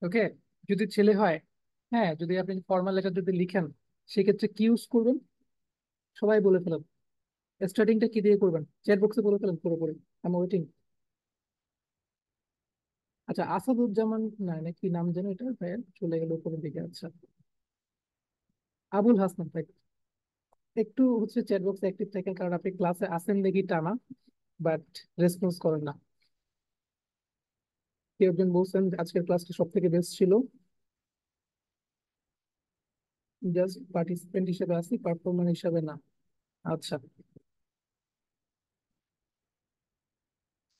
ওকে, যদি ছেলে হয়, হ্যাঁ, যদি আপনি ফর্মাল লেটার যদি লিখেন সেক্ষেত্রে কি ইউজ করবেন? সবাই বলে ফেলেন। স্টার্টিংটা কি দিয়ে করবেন, চ্যাট বক্সে বলে ফেলেন পুরোপুরি। আমি ওয়েটিং। আচ্ছা, আসাদুজ্জামান, না না, কি নাম যেন এটা ভাইয়া, চলে গেল উপরের দিকে। আচ্ছা, আবুল হাসনান ভাই, একটু হচ্ছে চ্যাট বক্সে অ্যাক্টিভ থাকেন, কারণ আপনি ক্লাসে আসেন দেখি টানা, বাট রেসপন্স করেন না। কেউ একজন বলছেন যে আজকের ক্লাসটা সব থেকে বেস্ট ছিল। জাস্ট পার্টিসিপেন্ট হিসেবে আছি, পারফর্মার হিসেবে না। আচ্ছা,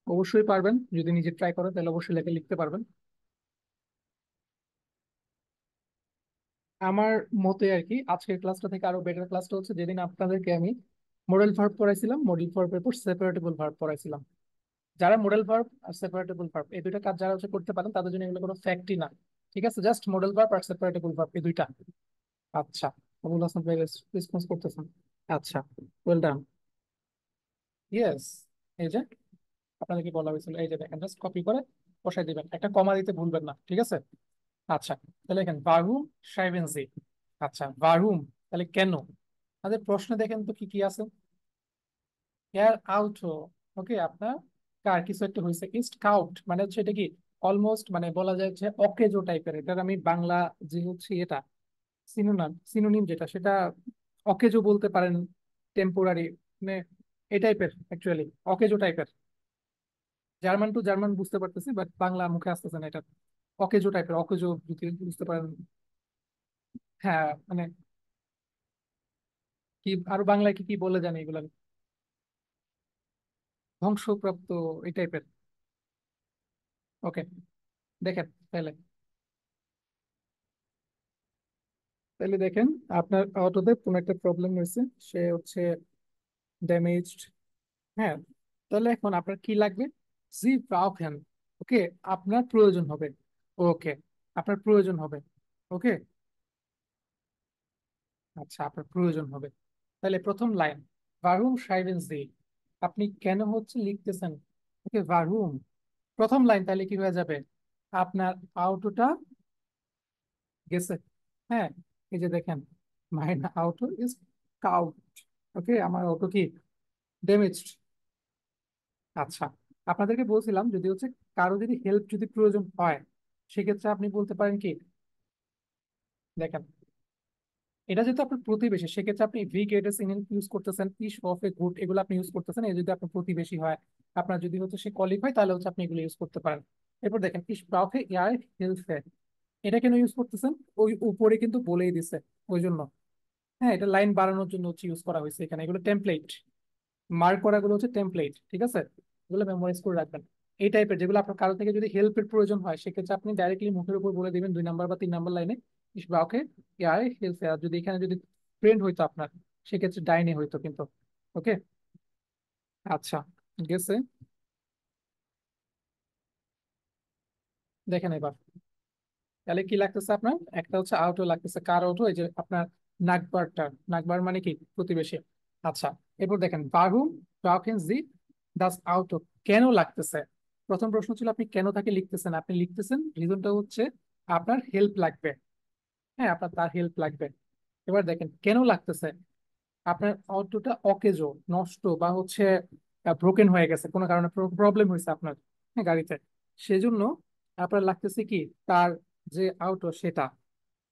অবশ্যই পারবেন, যদি নিজে ট্রাই করেন তাহলে অবশ্যই লেখে লিখতে পারবেন। আমার মতে আর কি, আজকের ক্লাসটা থেকে আরো বেটার ক্লাসটা হচ্ছে যেদিন আপনাদেরকে আমি মডেল ভার্ব পড়াইছিলাম, মডেল ভার্বের পর সেপারেটেবল ভার্ব পড়াইছিলাম। যারা মডেল ভার্ব আর সেপারেটেবল ভার্ব এই দুইটা কাজ যারা হচ্ছে করতে পারেন, তাদের জন্য এগুলো কোনো ফ্যাক্টই না। ঠিক আছে, জাস্ট মডেল ভার্ব আর সেপারেটেবল ভার্ব এই দুইটা। আচ্ছা, আবুল হাসান ভাই রেসপন্স করতেছেন। আচ্ছা, ওয়েল ডান। ইয়েস, এই যে আপনাদেরকে বলা হয়েছিল, এই যে দেখেন, জাস্ট কপি করে বসাই দিবেন, একটা কমা দিতে ভুলবেন না, ঠিক আছে। আচ্ছা, তাহলে এখানে বারহুম সাইবেন জি। আচ্ছা, বারহুম, তাহলে কেন? আমাদের প্রশ্নে দেখেন তো কি কি আছে। এয়ার আউট, ওকে, আপনার কার কিছু একটা হয়েছে। ইস্ট কাউট মানে হচ্ছে এটা কি, অলমোস্ট মানে বলা যায় যে অকেজো টাইপের। এটার আমি বাংলা যে হচ্ছে এটা সিনোনিম যেটা, সেটা অকেজো বলতে পারেন, টেম্পোরারি, মানে এই টাইপের অ্যাকচুয়ালি, অকেজো টাইপের। জার্মান টু জার্মান বুঝতে পারতেছি, বাট বাংলা মুখে আসতেছে না এটা। অকেজো টাইপের, অকেজো যদি বুঝতে পারেন। হ্যাঁ মানে কি, আরো বাংলায় কি কি বলে জানি এগুলো। ধ্বংসপ্রাপ্ত, এই টাইপের। ওকে, দেখেন তাহলে। তাহলে দেখেন, আপনার অটোতে কোনো একটা প্রবলেম হয়েছে, সে হচ্ছে ড্যামেজড। হ্যাঁ, তাহলে এখন আপনার কি লাগবে? জি ব্রাউকেন। ওকে, আপনার প্রয়োজন হবে। ওকে, আপনার প্রয়োজন হবে। ওকে, আচ্ছা, আপনার প্রয়োজন হবে। তাহলে প্রথম লাইন, ভারুম সাইবেন জি, আপনি কেন হচ্ছে লিখতেছেন। ওকে, ভারুম, প্রথম লাইন তাহলে কি হয়ে যাবে, আপনার আউটোটা গেছে। হ্যাঁ, এই যে দেখেন, মাইন আউটো ইজ কাউট। ওকে, আমার অটো কি ড্যামেজড। আচ্ছা, আপনাদেরকে বলছিলাম যদি হচ্ছে কারো যদি হেল্প যদি প্রয়োজন হয়, সেক্ষেত্রে আপনি বলতে পারেন কি, দেখেন, এটা যেহেতু আপনার প্রতিবেশী, সেক্ষেত্রে আপনি ভি গেটস ইন ইউজ করতেছেন, ইস অফ এ গুড এগুলো আপনি ইউজ করতেছেন। এই যদি আপনার প্রতিবেশী হয়, আপনার যদি হচ্ছে সে কলিগ হয়, তাহলে হচ্ছে আপনি এগুলো ইউজ করতে পারেন। এরপর দেখেন, ইস ব্রাউকে ইয়ার হেলফে, এটা কেন ইউজ করতেছেন, ওই উপরে কিন্তু বলেই দিছে, ওই জন্য। হ্যাঁ, এটা লাইন বাড়ানোর জন্য হচ্ছে ইউজ করা হয়েছে এখানে, এগুলো টেমপ্লেট, মার্ক করা গুলো হচ্ছে টেমপ্লেট, ঠিক আছে। এগুলো মেমোরাইজ করে রাখবেন। এই টাইপের যেগুলো আপনার কারো থেকে যদি হেল্পের প্রয়োজন হয়, সেক্ষেত্রে আপনি ডাইরেক্টলি মুখের উপর বলে দিবেন 2 নাম্বার বা 3 নাম্বার লাইনে, ওকে ইয়ার হেল্প। আর যদি এখানে যদি ফ্রেন্ড হইতো আপনার, সেক্ষেত্রে ডাইনে হইতো কিন্তু। ওকে, আচ্ছা, গেছে। দেখেন এবার, তাহলে কি লাগতেছে আপনার, একটা হচ্ছে আউটো লাগতেছে, কার আউটো, এই যে আপনার নাগবারটা, নাগবার মানে কি প্রতিবেশী। আচ্ছা, এরপর দেখেন বারহুম ব্রাউকেন জি দাস আউটো, কেন লাগতেছে। প্রথম প্রশ্ন ছিল আপনি কেন তাকে লিখতেছেন, আপনি লিখতেছেন রিজনটা হচ্ছে আপনার হেল্প লাগবে। হ্যাঁ, আপনার তার হেল্প লাগবে। এবার দেখেন কেন লাগতেছে, আপনার অটোটা অকেজো, নষ্ট বা হচ্ছে ব্রোকেন হয়ে গেছে, কোনো কারণে প্রবলেম হয়েছে আপনার, হ্যাঁ, গাড়িতে। সেজন্য আপনার লাগতেছে কি, তার যে আউটো সেটা।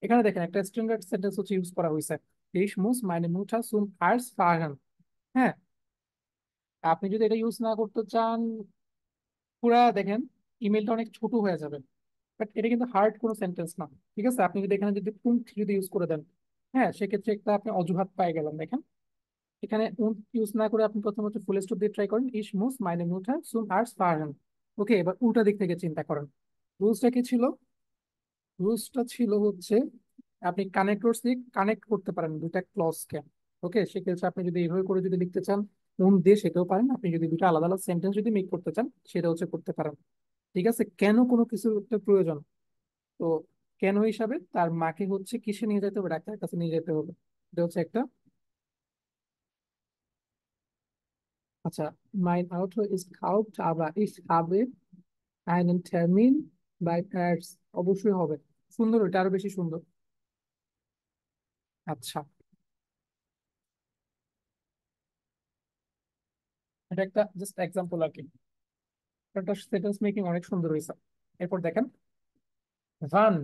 এখানে দেখেন একটা স্ট্যান্ডার্ড সেন্টেন্স হচ্ছে ইউজ করা হয়েছে, Ich muss meine Mutter zum Arzt fahren। হ্যাঁ, আপনি যদি এটা ইউজ না করতে চান, পুরা দেখেন ইমেলটা অনেক ছোট হয়ে যাবে। বাট এটা কিন্তু হার্ড কোনো সেন্টেন্স না, ঠিক আছে। আপনি যদি এখানে যদি পুঙ্খ যদি ইউজ করে দেন, হ্যাঁ, সেক্ষেত্রে একটা আপনি অজুহাত পাই গেলেন। দেখেন এখানে ইউজ না করে আপনি প্রথমে হচ্ছে ফুল স্টপ দিয়ে ট্রাই করেন, ইস মুস মাইনে মুঠা সুম আর্টস ফাহান। ওকে, এবার উল্টা দিক থেকে চিন্তা করেন। রুলসটা কি ছিল? রুলসটা ছিল হচ্ছে আপনি কানেক্টরস দিয়ে কানেক্ট করতে পারেন দুইটা ক্লজকে। ওকে, সেক্ষেত্রে আপনি যদি এইভাবে করে যদি লিখতে চান, উন দিয়ে সেটাও পারেন। আপনি যদি দুটো আলাদা আলাদা সেন্টেন্স যদি মেক করতে চান, সেটা হচ্ছে করতে পারেন। ঠিক আছে, কেন কোনো কিছু একটা প্রয়োজন, তো কেন হিসাবে তার মাকে হচ্ছে কিসে নিয়ে যেতে হবে, ডাক্তারের কাছে নিয়ে যেতে হবে। এটা হচ্ছে একটা। আচ্ছা, mein Auto ist gekauft, aber ich habe einen Termin bei Arzt। অবশ্যই হবে, সুন্দর, ওটা আরো বেশি সুন্দর। আচ্ছা, এটা একটা জাস্ট এক্সাম্পল আর কি। একটা সেন্টেন্স মেকিং অনেক সুন্দর হয়েছে। এরপর দেখেন, ভান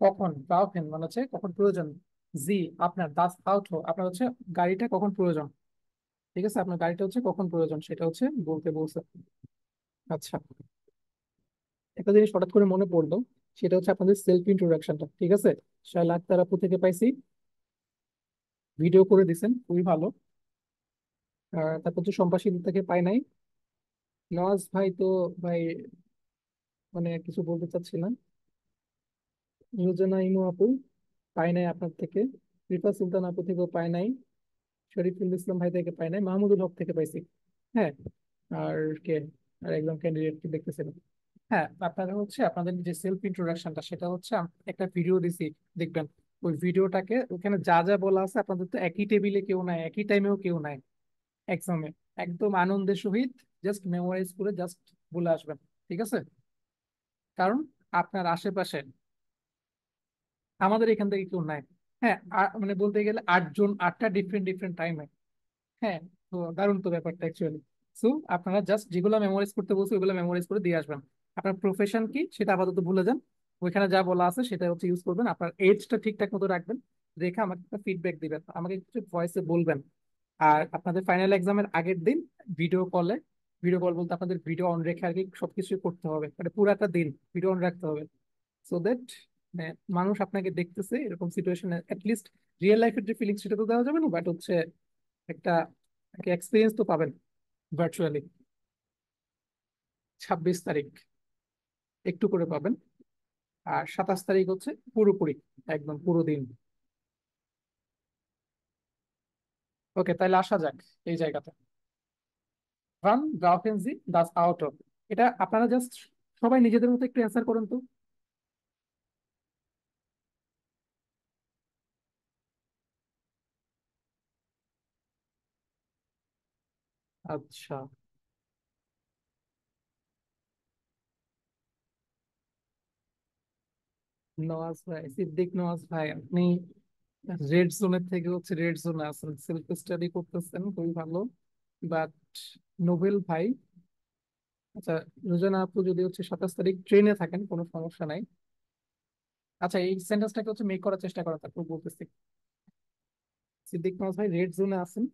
কখন, ব্রাউফেন মানে হচ্ছে কখন প্রয়োজন, জি আপনার, দাস আউটো আপনার হচ্ছে গাড়িটা কখন প্রয়োজন। ঠিক আছে, আপনার গাড়িটা হচ্ছে কখন প্রয়োজন সেটা হচ্ছে বলতে বলছে। আচ্ছা, একটা জিনিস হঠাৎ করে মনে পড়লো, সেটা হচ্ছে আপনাদের সেলফ ইন্ট্রোডাকশনটা। ঠিক আছে, শায়লা আক্তার আপু থেকে পাইছি, ভিডিও করে দিছেন, খুবই ভালো। তারপর হচ্ছে সম্পাশিল থেকে পাই নাই। নওয়াজ ভাই তো, ভাই মানে কিছু বলতে চাচ্ছিলাম। রোজানা ইমু আপু পাই নাই আপনার থেকে। রিফা সুলতান আপু থেকেও পাই নাই। শরীফুল ইসলাম ভাই থেকে পাই নাই, মাহমুদুল হক থেকে পাইছি। হ্যাঁ, আর কে, আর একজন ক্যান্ডিডেট কি দেখতেছিলাম। হ্যাঁ, আপনারা হচ্ছে আপনাদের যে সেলফ ইন্ট্রোডাকশনটা সেটা হচ্ছে একটা ভিডিও দিছি, দেখবেন। ওই ভিডিওটাকে ওখানে যা যা বলা আছে, আপনাদের তো একই টেবিলে কেউ নাই, একই টাইমেও কেউ নাই এক্সামে, একদম আনন্দের সহিত জাস্ট মেমোরাইজ করে জাস্ট বলে আসবেন। ঠিক আছে, কারণ আপনার আশেপাশে আমাদের এখান থেকে কেউ নাই। হ্যাঁ, মানে বলতে গেলে 8 জন, 8টা ডিফারেন্ট ডিফারেন্ট টাইমে। হ্যাঁ, তো দারুণ তো ব্যাপারটা অ্যাকচুয়ালি। সো আপনারা জাস্ট যেগুলো মেমোরাইজ করতে বলছে ওগুলো মেমোরাইজ করে দিয়ে আসবেন। আপনার প্রফেশন কি সেটা আপাতত ভুলে যান, ওইখানে যা বলা আছে সেটা হচ্ছে ইউজ করবেন। আপনার এজটা ঠিকঠাক মতো রাখবেন, রেখে আমাকে একটা ফিডব্যাক দিবেন, আমাকে কিছু ভয়েসে বলবেন। আর আপনাদের ফাইনাল এক্সামের আগের দিন ভিডিও কলে, ভিডিও কল বলতে আপনাদের ভিডিও অন রেখে আর কি সবকিছু করতে হবে, মানে পুরাটা দিন ভিডিও অন রাখতে হবে। সো দ্যাট মানুষ আপনাকে দেখতেছে এরকম সিচুয়েশনে, অ্যাটলিস্ট রিয়েল লাইফের যে ফিলিংস সেটা তো দেওয়া যাবে না, বাট হচ্ছে একটা এক্সপিরিয়েন্স তো পাবেন ভার্চুয়ালি। 26 তারিখ একটু করে পাবেন, আর 27 তারিখ হচ্ছে পুরোপুরি, একদম পুরো দিন। ওকে, তাহলে আসা যাক এই জায়গাতে। রান গ্রাফেনজি দাস আউট অফ, এটা আপনারা জাস্ট সবাই নিজেদের মতো একটু অ্যান্সার করুন তো। আচ্ছা, নওয়াজ ভাই, সিদ্দিক নওয়াজ ভাই, আপনি রেড জোনের থেকে হচ্ছে রেড জোনে আছেন, সেলফ স্টাডি করতেছেন, খুবই ভালো। বাট নোবেল ভাই, আচ্ছা, রোজানা আপু যদি হচ্ছে 27 তারিখ ট্রেনে থাকেন কোনো সমস্যা নাই। আচ্ছা, এই সেন্টেন্সটাকে হচ্ছে মেক করার চেষ্টা করা, তারপর বলতেছি। সিদ্দিক নওয়াজ ভাই রেড জোনে আছেন।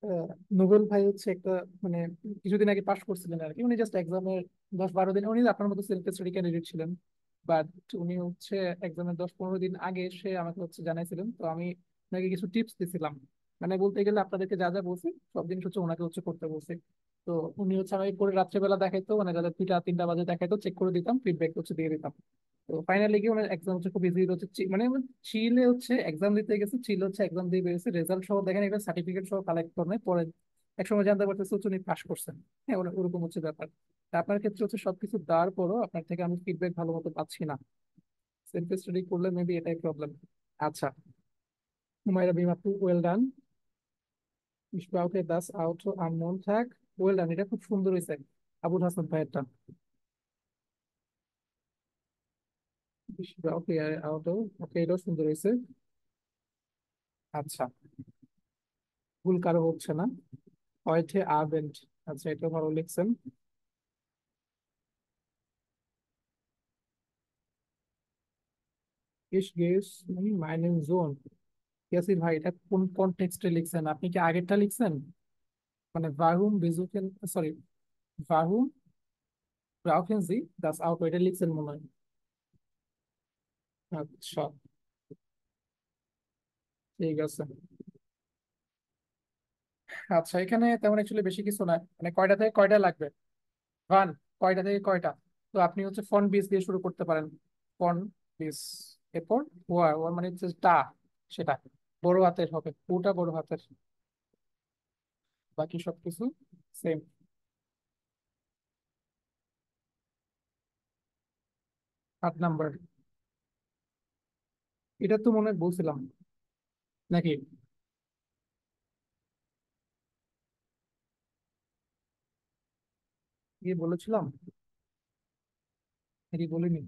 আহ, নোবেল ভাই হচ্ছে একটা, মানে কিছুদিন আগে পাশ করছিলেন আর কি, উনি জাস্ট এক্সামের 10-12 দিন, উনি আপনার মতো সেলফ স্টাডি ক্যান্ডিডেট ছিলেন। বাট উনি হচ্ছে এক্সামের 10-15 দিন আগে সে আমাকে হচ্ছে জানাইছিলেন, তো আমি ওনাকে কিছু টিপস দিছিলাম। মানে বলতে গেলে আপনাদেরকে যা যা বলছি সব জিনিস হচ্ছে ওনাকে হচ্ছে করতে বলছি। তো উনি হচ্ছে আমি করে রাত্রেবেলা দেখাইতো, মানে যাদের 2টা 3টা বাজে দেখাইতো, চেক করে দিতাম, ফিডব্যাক হচ্ছে দিয়ে দিতাম। তো ফাইনালি গিয়ে ওনার এক্সাম হচ্ছে খুব ইজি হচ্ছে, মানে চিলে হচ্ছে এক্সাম দিতে গেছে, চিল হচ্ছে এক্সাম দিয়ে বেরিয়েছে, রেজাল্ট সহ দেখেন, এটা সার্টিফিকেট সহ কালেক্ট করে নেয়। পরে একসময় জানতে পারতেছে হচ্ছে উনি পাস করছেন। হ্যাঁ, ওরকম হচ্ছে ব্যাপার। তা আপনার ক্ষেত্রে হচ্ছে সবকিছু দেওয়ার পরও আপনার থেকে আমি ফিডব্যাক ভালো মতো পাচ্ছি না, সেলফ স্টাডি করলে মেবি এটাই প্রবলেম। আচ্ছা, হুমায়রা বিম আপু, ওয়েল ডান। ইসবাউকে দাস আউট আননোন থাক, ওয়েল ডান, এটা খুব সুন্দর হয়েছে। আবুল হাসান ভাইয়েরটা, ইসবাউকে আউট, ওকে, এটাও সুন্দর হয়েছে। আচ্ছা, ভুল কারো হচ্ছে না। heute Abend, আচ্ছা এটা ভালো লিখছেন। ich gehe meinen Sohn, Yasir ভাই এটা কোন কনটেক্সটে লিখছেন, আপনি কি আগেরটা লিখছেন? মানে warum besuchen, sorry, warum brauchen Sie das Auto, এটা লিখছেন মনে হয়। আচ্ছা, ঠিক আছে। আচ্ছা, এখানে তেমন অ্যাকচুয়ালি বেশি কিছু না, মানে কয়টা থেকে কয়টা লাগবে, ওয়ান, কয়টা থেকে কয়টা। তো আপনি হচ্ছে ফন বিস দিয়ে শুরু করতে পারেন, ফন বিস। এরপর ওয়ার, ওয়ার মানে হচ্ছে টা, সেটা বড় হাতের হবে, ওটা বড় হাতের, বাকি সবকিছু সেম। 8 নাম্বার, এটা তো মনে হয় বলছিলাম নাকি, কি বলেছিলাম, নাকি বলিনি?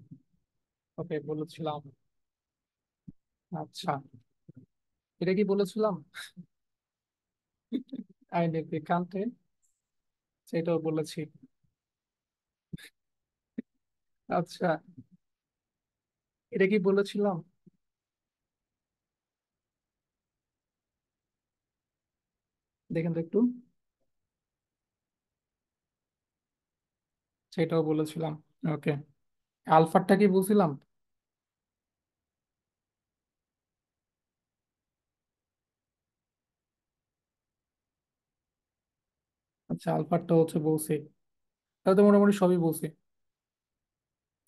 ওকে, বলেছিলাম। আচ্ছা, এটা কি বলেছিলাম? Eine Bekannte সেটাও বলেছি। আচ্ছা, এটা কি বলেছিলাম? দেখেন তো একটু। সেটাও বলেছিলাম। ওকে, আলফারটা কি বলছিলাম? আচ্ছা, আলফারটা হচ্ছে বলছি। তাহলে তো মোটামুটি সবই বলছি।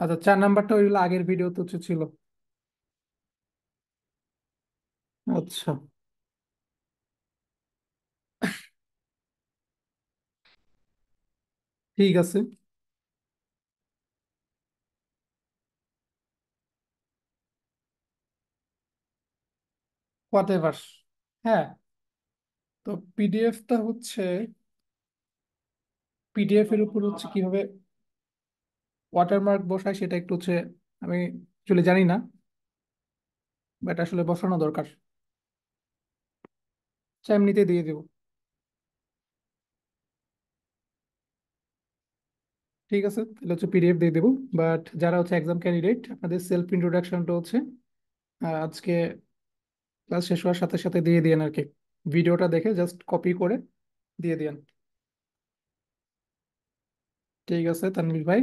আচ্ছা, 4 নাম্বারটা ওইগুলো আগের ভিডিওতে হচ্ছে ছিল। আচ্ছা, ঠিক আছে। What ever. হ্যাঁ, তো পিডিএফটা হচ্ছে, পিডিএফ এর উপর হচ্ছে কিভাবে ওয়াটারমার্ক বসায় সেটা একটু হচ্ছে আমি আসলে জানি না, বাট আসলে বসানো দরকার। আচ্ছা, এমনিতে দিয়ে দিব। ঠিক আছে, তাহলে হচ্ছে পিডিএফ দিয়ে দেবো। বাট যারা হচ্ছে এক্সাম ক্যান্ডিডেট, আপনাদের সেলফ ইন্ট্রোডাকশনটা হচ্ছে আজকে ক্লাস শেষ হওয়ার সাথে সাথে দিয়ে দিয়েন আর কি। ভিডিওটা দেখে জাস্ট কপি করে দিয়ে দিয়েন। ঠিক আছে তানভীর ভাই।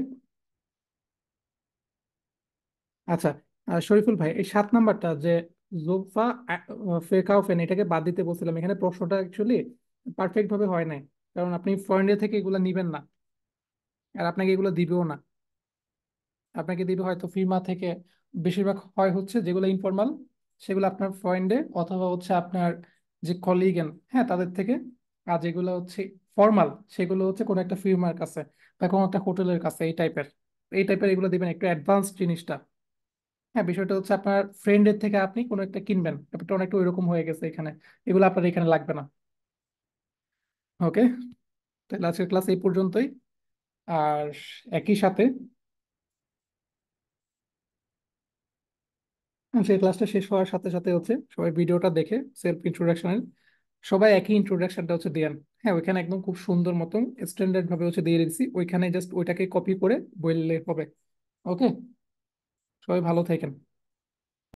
আচ্ছা, শরীফুল ভাই, এই 7 নাম্বারটা যে জোফা ফেকাওফেন, এটাকে বাদ দিতে বলছিলাম। এখানে প্রশ্নটা অ্যাকচুয়ালি পারফেক্ট ভাবে হয় নাই, কারণ আপনি ফরেন থেকে এগুলো নিবেন না, আর আপনাকে এগুলো দিবেও না। আপনাকে দিবে হয়তো ফিরমা থেকে। বেশিরভাগ হয় হচ্ছে যেগুলো ইনফর্মাল, সেগুলো আপনার ফ্রেন্ডে অথবা হচ্ছে আপনার যে কলিগেন, হ্যাঁ, তাদের থেকে। আর যেগুলো হচ্ছে ফর্মাল, সেগুলো হচ্ছে কোনো একটা ফিরমার কাছে বা কোনো একটা হোটেলের কাছে, এই টাইপের এগুলো দিবেন, একটু অ্যাডভান্স জিনিসটা। হ্যাঁ, বিষয়টা হচ্ছে আপনার ফ্রেন্ডের থেকে আপনি কোনো একটা কিনবেন, ব্যাপারটা অনেকটা ওইরকম হয়ে গেছে এখানে। এগুলো আপনার এখানে লাগবে না। ওকে, তাহলে আজকের ক্লাস এই পর্যন্তই। আর একই সাথে সেই ক্লাসটা শেষ হওয়ার সাথে সাথে হচ্ছে সবাই ভিডিওটা দেখে সেলফ ইন্ট্রোডাকশনের সবাই একই ইন্ট্রোডাকশনটা হচ্ছে দেন। হ্যাঁ, ওইখানে একদম খুব সুন্দর মতন স্ট্যান্ডার্ড ভাবে হচ্ছে দিয়ে দিচ্ছি, ওইখানে জাস্ট ওইটাকে কপি করে বললে হবে। ওকে, সবাই ভালো থাকেন।